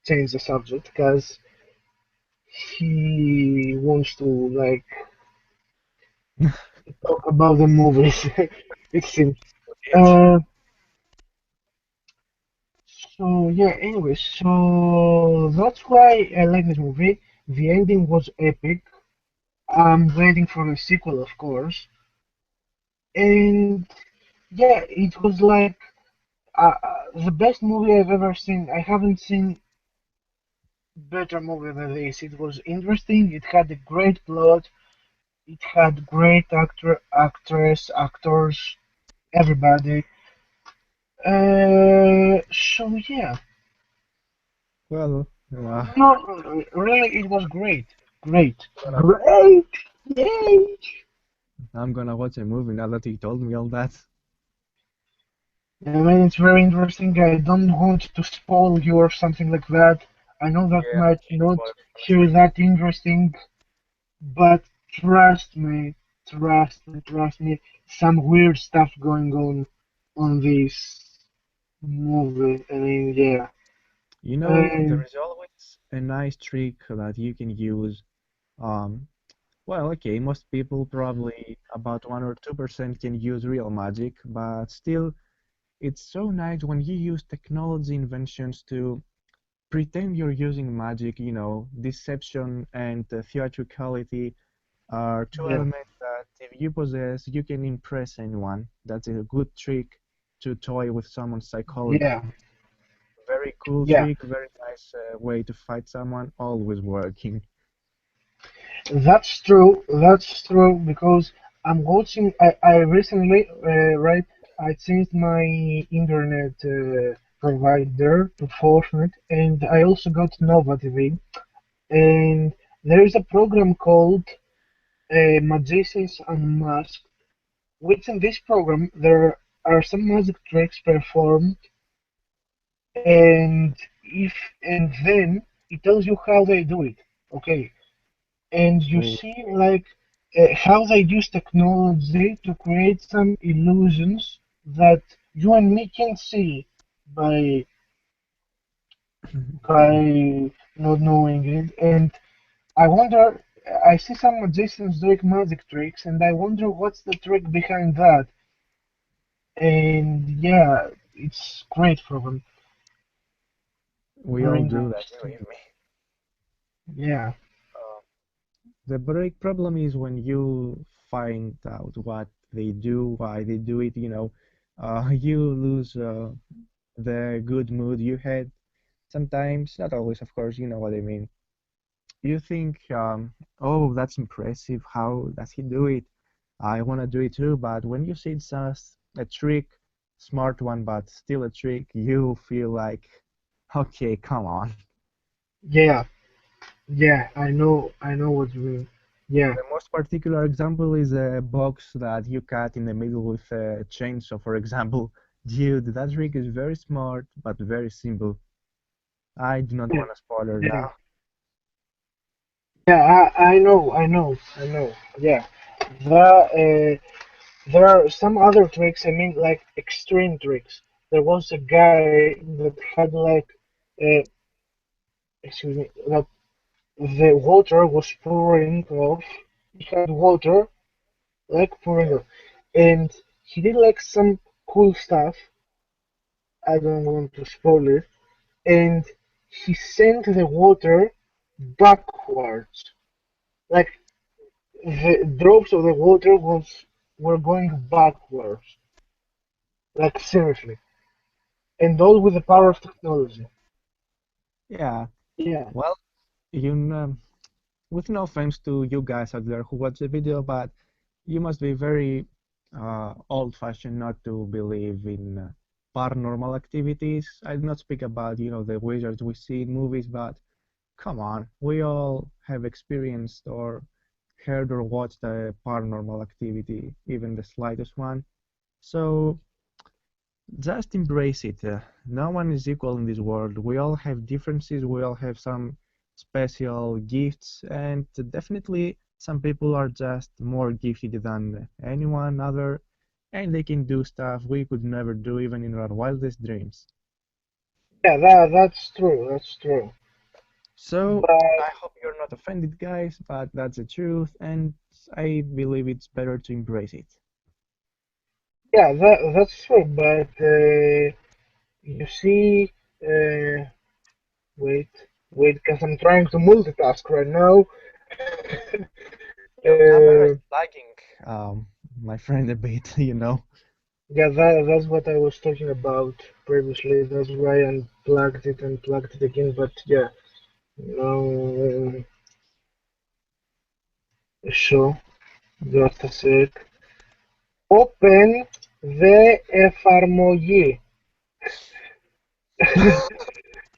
change the subject because he wants to talk about the movies. It seems. it. Uh, so yeah. Anyway, so that's why I like this movie. The ending was epic. I'm waiting for a sequel, of course. And yeah, it was like the best movie I've ever seen. I haven't seen better movie than this. It was interesting. It had a great plot. It had great actors, everybody. So yeah, Well, no, really, it was great, great, gonna, great, yay! I'm gonna watch a movie now that you told me all that. I mean, it's very interesting. I don't want to spoil you or something like that. I know that Yeah, might okay, not spoilers, hear honestly. that interesting, but trust me, some weird stuff going on this movie. I mean, yeah. There Um, is always a nice trick that you can use. Um, well, okay, most people probably about 1 or 2% can use real magic, but still, it's so nice when you use technology inventions to pretend you're using magic, deception and theatricality are two yeah, elements that if you possess, you can impress anyone. That's a good trick to toy with someone's yeah, psychology. Very cool yeah. trick, very nice way to fight someone, always working. That's true. That's true because I'm watching. I recently, right, I changed my internet provider to Fortnite, and I also got Nova TV. And there is a program called Magicians Unmasked, which in this program there are some magic tricks performed, and if and then it tells you how they do it. Okay, and you see Okay. how they use technology to create some illusions that you and me can see by not knowing it. And I wonder, I see some magicians doing magic tricks, and I wonder what's the trick behind that. and yeah, it's great for them We all during do the that, stream. believe me. Yeah, Uh, the break problem is when you find out what they do, why they do it, you lose the good mood you had. Sometimes, not always, of course, you know what I mean. You think, oh, that's impressive. How does he do it? I want to do it too. But when you see it's just a trick, smart one, but still a trick, you feel like, okay, come on. yeah, yeah. I know what you mean. Yeah, The most particular example is a box that you cut in the middle with a chainsaw, for example. Dude, that trick is very smart, but very simple. I do not yeah, want to spoiler yeah, now. yeah. I know. Yeah, there are some other tricks. I mean, like extreme tricks. There was a guy that had like, uh, excuse me, that the water was pouring off. He had water like pouring off, and he did like some cool stuff. I don't want to spoil it. And he sent the water backwards. Like the drops of the water was were going backwards. Like seriously. And all with the power of technology. Yeah, Yeah. well, you know, with no offense to you guys out there who watch the video, but you must be very old-fashioned not to believe in paranormal activities. I do not speak about, the wizards we see in movies, but come on, we all have experienced or heard or watched a paranormal activity, even the slightest one. So just embrace it. No one is equal in this world. We all have differences. We all have some special gifts, and definitely some people are just more gifted than anyone other, and they can do stuff we could never do even in our wildest dreams. Yeah, that's true. That's true. So But I hope you're not offended, guys, but that's the truth, and I believe it's better to embrace it. yeah, that's true. But you see, uh, wait, because I'm trying to multitask right now. Your camera is uh, lagging, my friend, a bit, yeah, that's what I was talking about previously. That's why I unplugged it and plugged it again. But yeah, no, so just a sec. Open the εφαρμογή.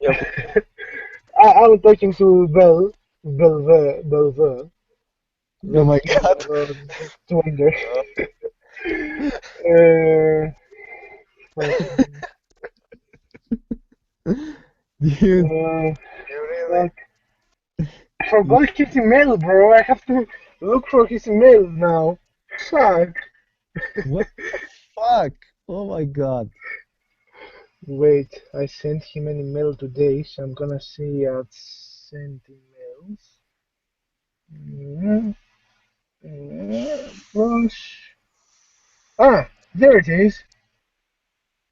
Yep. I'm talking to Bell, Oh not my God. to Wonder. Uh, uh, fucking, Dude, uh, you really? fuck. I forgot his email, bro. I have to look for his email now. Fuck. What the fuck? Oh my God. Wait, I sent him an email today, so I'm gonna see at sent emails. Mm, Brush. Ah, there it is.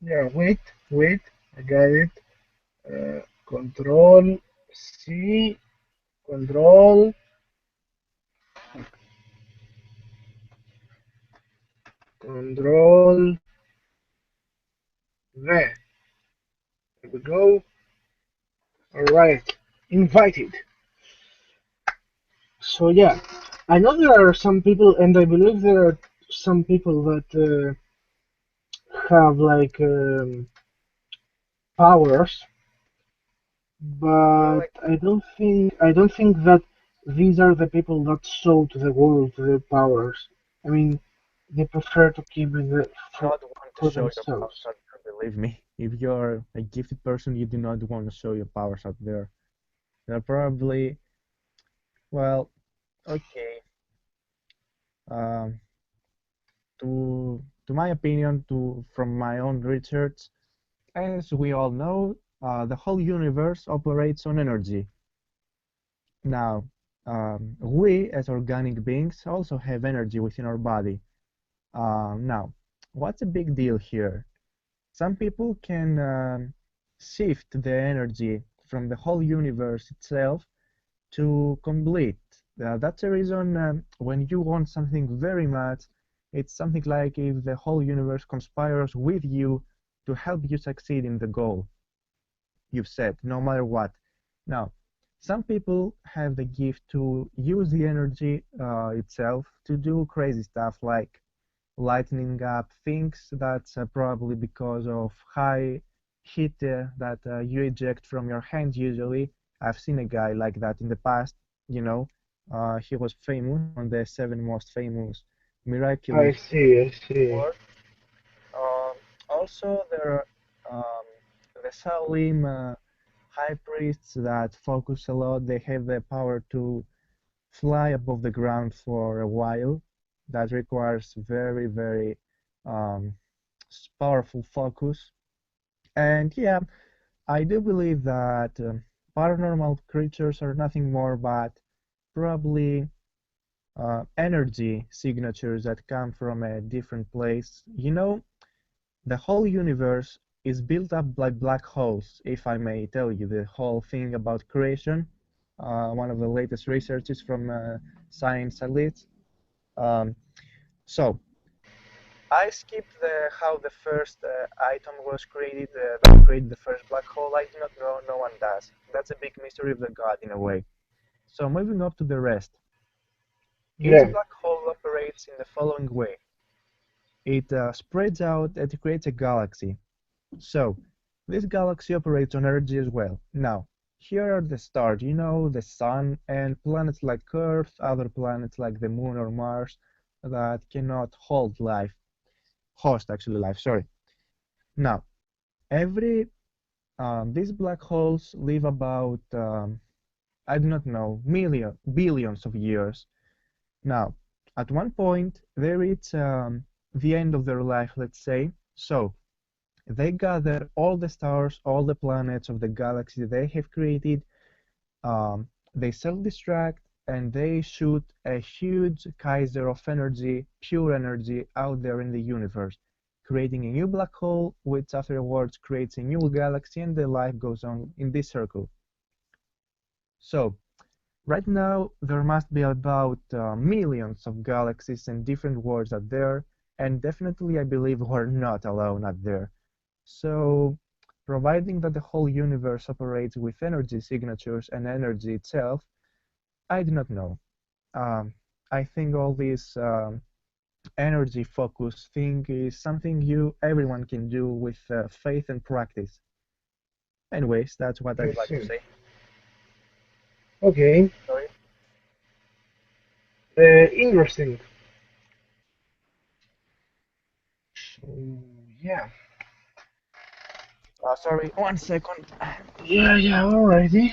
Yeah, wait, I got it. Control C, Control, Control V. There we go. Alright, invited. So yeah, I know there are some people, and I believe there are some people that have like powers, Well, but like, I don't think that these are the people that show to the world their powers. I mean, they prefer to keep it for, not want to for show your powers themselves. out there, believe me. If you're a gifted person, you do not want to show your powers out there. They're probably, well, okay. Um, to my opinion, from my own research, as we all know, the whole universe operates on energy. Now, we as organic beings also have energy within our body. Now, what's a big deal here? Some people can shift the energy from the whole universe itself to complete. That's the reason when you want something very much, it's something like if the whole universe conspires with you to help you succeed in the goal you've set, no matter what. Now, some people have the gift to use the energy itself to do crazy stuff like lightening up things. That's probably because of high heat that you eject from your hands usually. I've seen a guy like that in the past, you know. He was famous, on the seven most famous I miraculous see, I see. world. Um, Also, there are the Shaolin high priests that focus a lot. They have the power to fly above the ground for a while. That requires very, very um, powerful focus. And yeah, I do believe that paranormal creatures are nothing more but probably energy signatures that come from a different place. You know, the whole universe is built up by black holes, if I may tell you the whole thing about creation. One of the latest researches from Science Elite. Um, so I skipped how the first item was created, that created the first black hole. I do not know, no one does. That's a big mystery of the God in a way. So moving up to the rest. Each Yeah, black hole operates in the following way. It spreads out and creates a galaxy. So, this galaxy operates on energy as well. Now, here are the stars, you know, the Sun and planets like Earth, other planets like the Moon or Mars that cannot hold life, host actually life, sorry. Now, every these black holes live about I do not know, billions of years. Now, at one point, they reach the end of their life, let's say. So, they gather all the stars, all the planets of the galaxy they have created, they self-destruct, and they shoot a huge geyser of energy, pure energy, out there in the universe, creating a new black hole, which afterwards creates a new galaxy, and the life goes on in this circle. So, right now, there must be about millions of galaxies and different worlds out there, and definitely I believe we're not alone out there. So, providing that the whole universe operates with energy signatures and energy itself, I do not know. Um, I think all this energy focus thing is something everyone can do with faith and practice. Anyways, that's what I I'd like to see. say. Okay, Sorry. interesting. So, yeah. Sorry, 1 second. Yeah, yeah, alrighty.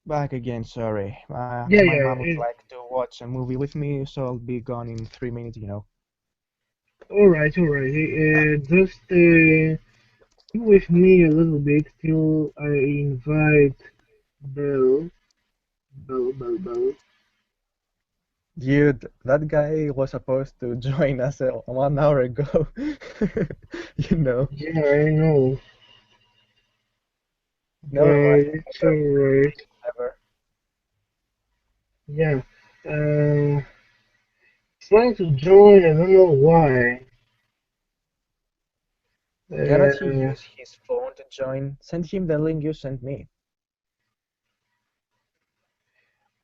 Back again, sorry. Yeah, My yeah, mom would like to watch a movie with me, so I'll be gone in 3 minutes, you know. alright, alright. Just be with me a little bit till I invite Bell. Bell. Dude, that guy was supposed to join us 1 hour ago. You know. Yeah, I know, Never mind, but it's whatever. alright. Whatever. Yeah. Uh, trying to join, I don't know why. Cannot he Uh, use his phone to join? Send him the link you sent me.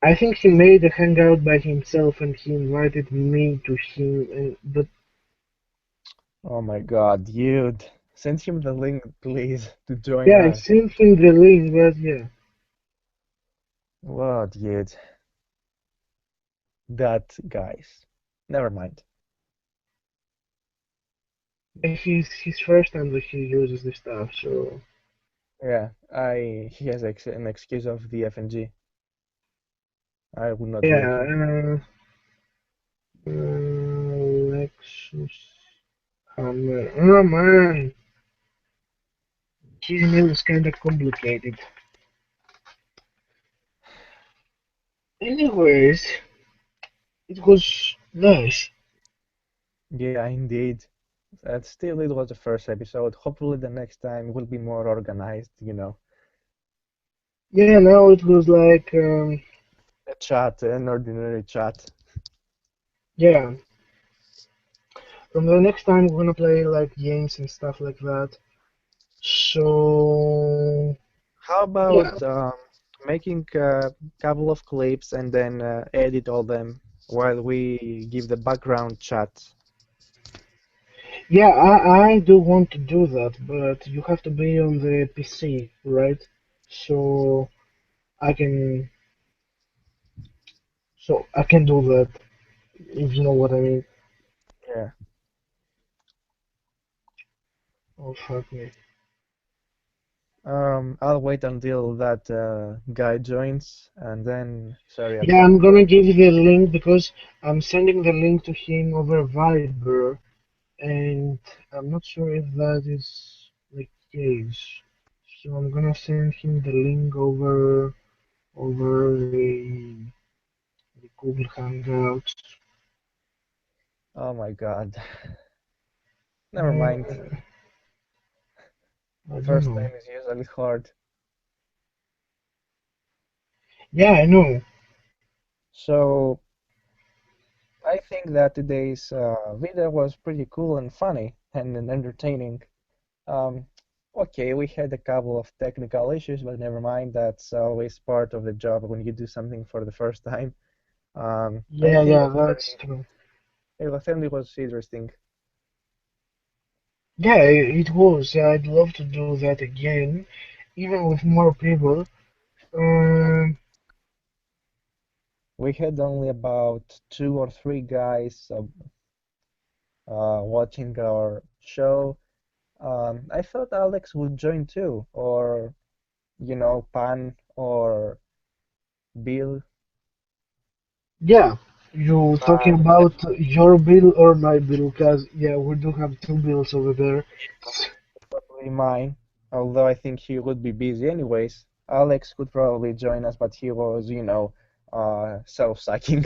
I think he made a hangout by himself and he invited me to him, and but Oh my god, dude. Send him the link, please, to join yeah, I us. sent him the link, but yeah. What, dude? That guys. Never mind. his first time that he uses this stuff, so Yeah, he has an excuse of the FNG. I would not believe him. yeah. Lexus Hammer. Oh man, his name is kinda complicated. Anyways, it was nice. Yeah, indeed. Still, it was the first episode. Hopefully, the next time will be more organized. Yeah, now it was like, A chat, an ordinary chat. yeah. From the next time, we're gonna play like games and stuff like that. So, How yeah. about making a couple of clips and then edit all them while we give the background chat? Yeah, I do want to do that, but you have to be on the PC, right? So I can, so I can do that, if you know what I mean. Yeah. Oh, fuck me. I'll wait until that guy joins, and then sorry Yeah, about I'm gonna give you the link because I'm sending the link to him over Viber, and I'm not sure if that is the case. So I'm gonna send him the link over the Google Hangouts. Oh my God. Never mind. Uh, I don't First know. name is usually hard. Yeah, I know. So I think that today's video was pretty cool and funny and entertaining. Um, okay, we had a couple of technical issues, but never mind. That's always part of the job when you do something for the first time. I Yeah, think yeah, it was that's very, true. I think it was interesting. Yeah, it was. Yeah, I'd love to do that again, even with more people. Um, We had only about two or three guys watching our show. I thought Alex would join too, or Pan or Bill. yeah, you talking But about your bill or my bill? Cause yeah, we do have two bills over there. probably mine, although I think he would be busy anyways. Alex could probably join us, but he was, self-sucking.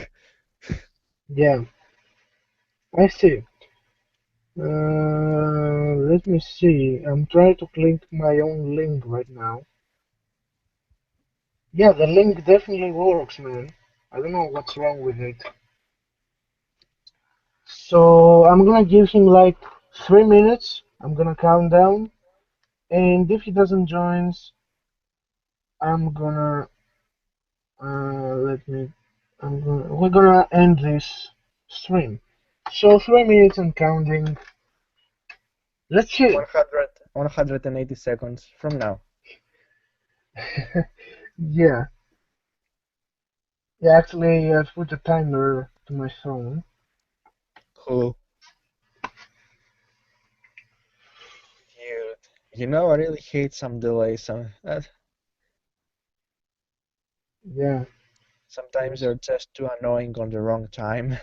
Yeah, I see. Let me see. I'm trying to click my own link right now. Yeah, the link definitely works, man. I don't know what's wrong with it. So I'm gonna give him like 3 minutes. I'm gonna count down, and if he doesn't join, I'm gonna let me. We're gonna end this stream. So 3 minutes and counting. Let's see. 180 seconds from now. Yeah, yeah. Actually, I put a timer to my phone. Cool. Dude, I really hate some delays. Yeah, Sometimes yes, they're just too annoying on the wrong time.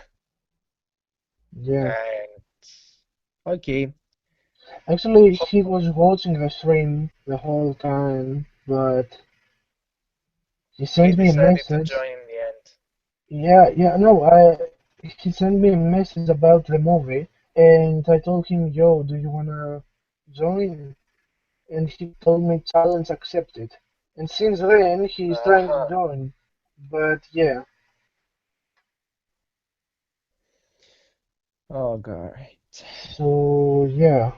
yeah. And okay, Actually, he hopefully was watching the stream the whole time, but he he sent me a decided to message. join in the end. Yeah, yeah, no, he sent me a message about the movie, and I told him, "Yo, do you wanna join?" And he told me challenge accepted. And since then, he's trying to Uh-huh. join. But yeah, Oh, God. so yeah,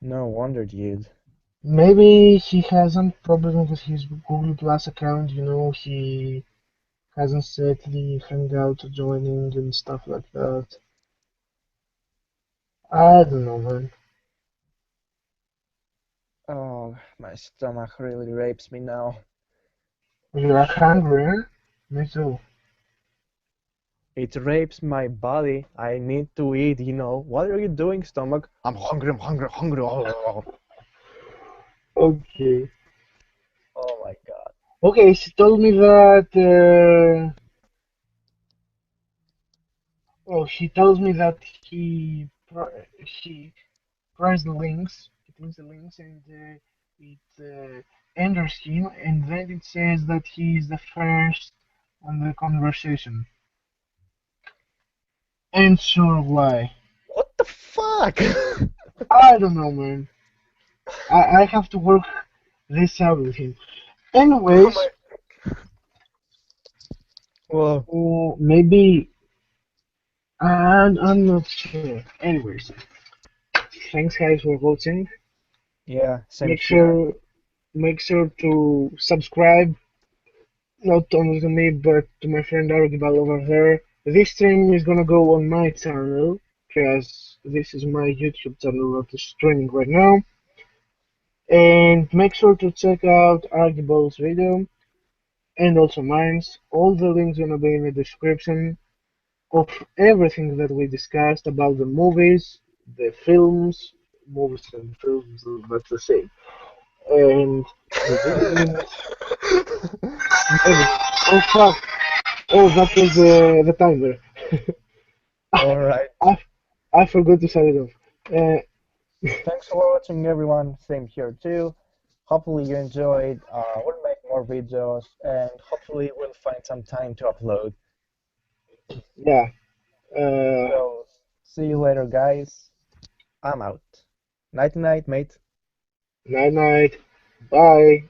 No wonder, dude. maybe he has some problem with his Google Plus account. He hasn't set the Hangout joining and stuff like that. I don't know, man. Oh, my stomach really rapes me now. You're hungry, huh? Me too. It rapes my body. I need to eat, you know. What are you doing, stomach? I'm hungry, I'm hungry, hungry. Oh, Okay. oh my god. Okay, she told me that. Well, she tells me that she press the links, he clicks the links, and it enters him, and then it says that he is the first on the conversation. And sure, why? What the fuck? I don't know, man. I have to work this out with him. Oh Anyways, my. Well, maybe I'm not sure. Anyways, thanks guys for watching. yeah, same Make here. sure make sure to subscribe not only to me but to my friend Argibal over there. This stream is gonna go on my channel because this is my YouTube channel that is streaming right now. And make sure to check out Argibal's video and also mine's. All the links gonna be in the description of everything that we discussed about the movies, the films, movies and films, that's the same, and the video games, everything. Oh fuck! Oh, that was the timer. All right. I, I forgot to shut it off. Thanks for watching, everyone. Same here too. Hopefully you enjoyed. We'll make more videos, and hopefully we'll find some time to upload. Yeah. Uh, So see you later, guys. I'm out. Night night, mate. Night night. Bye.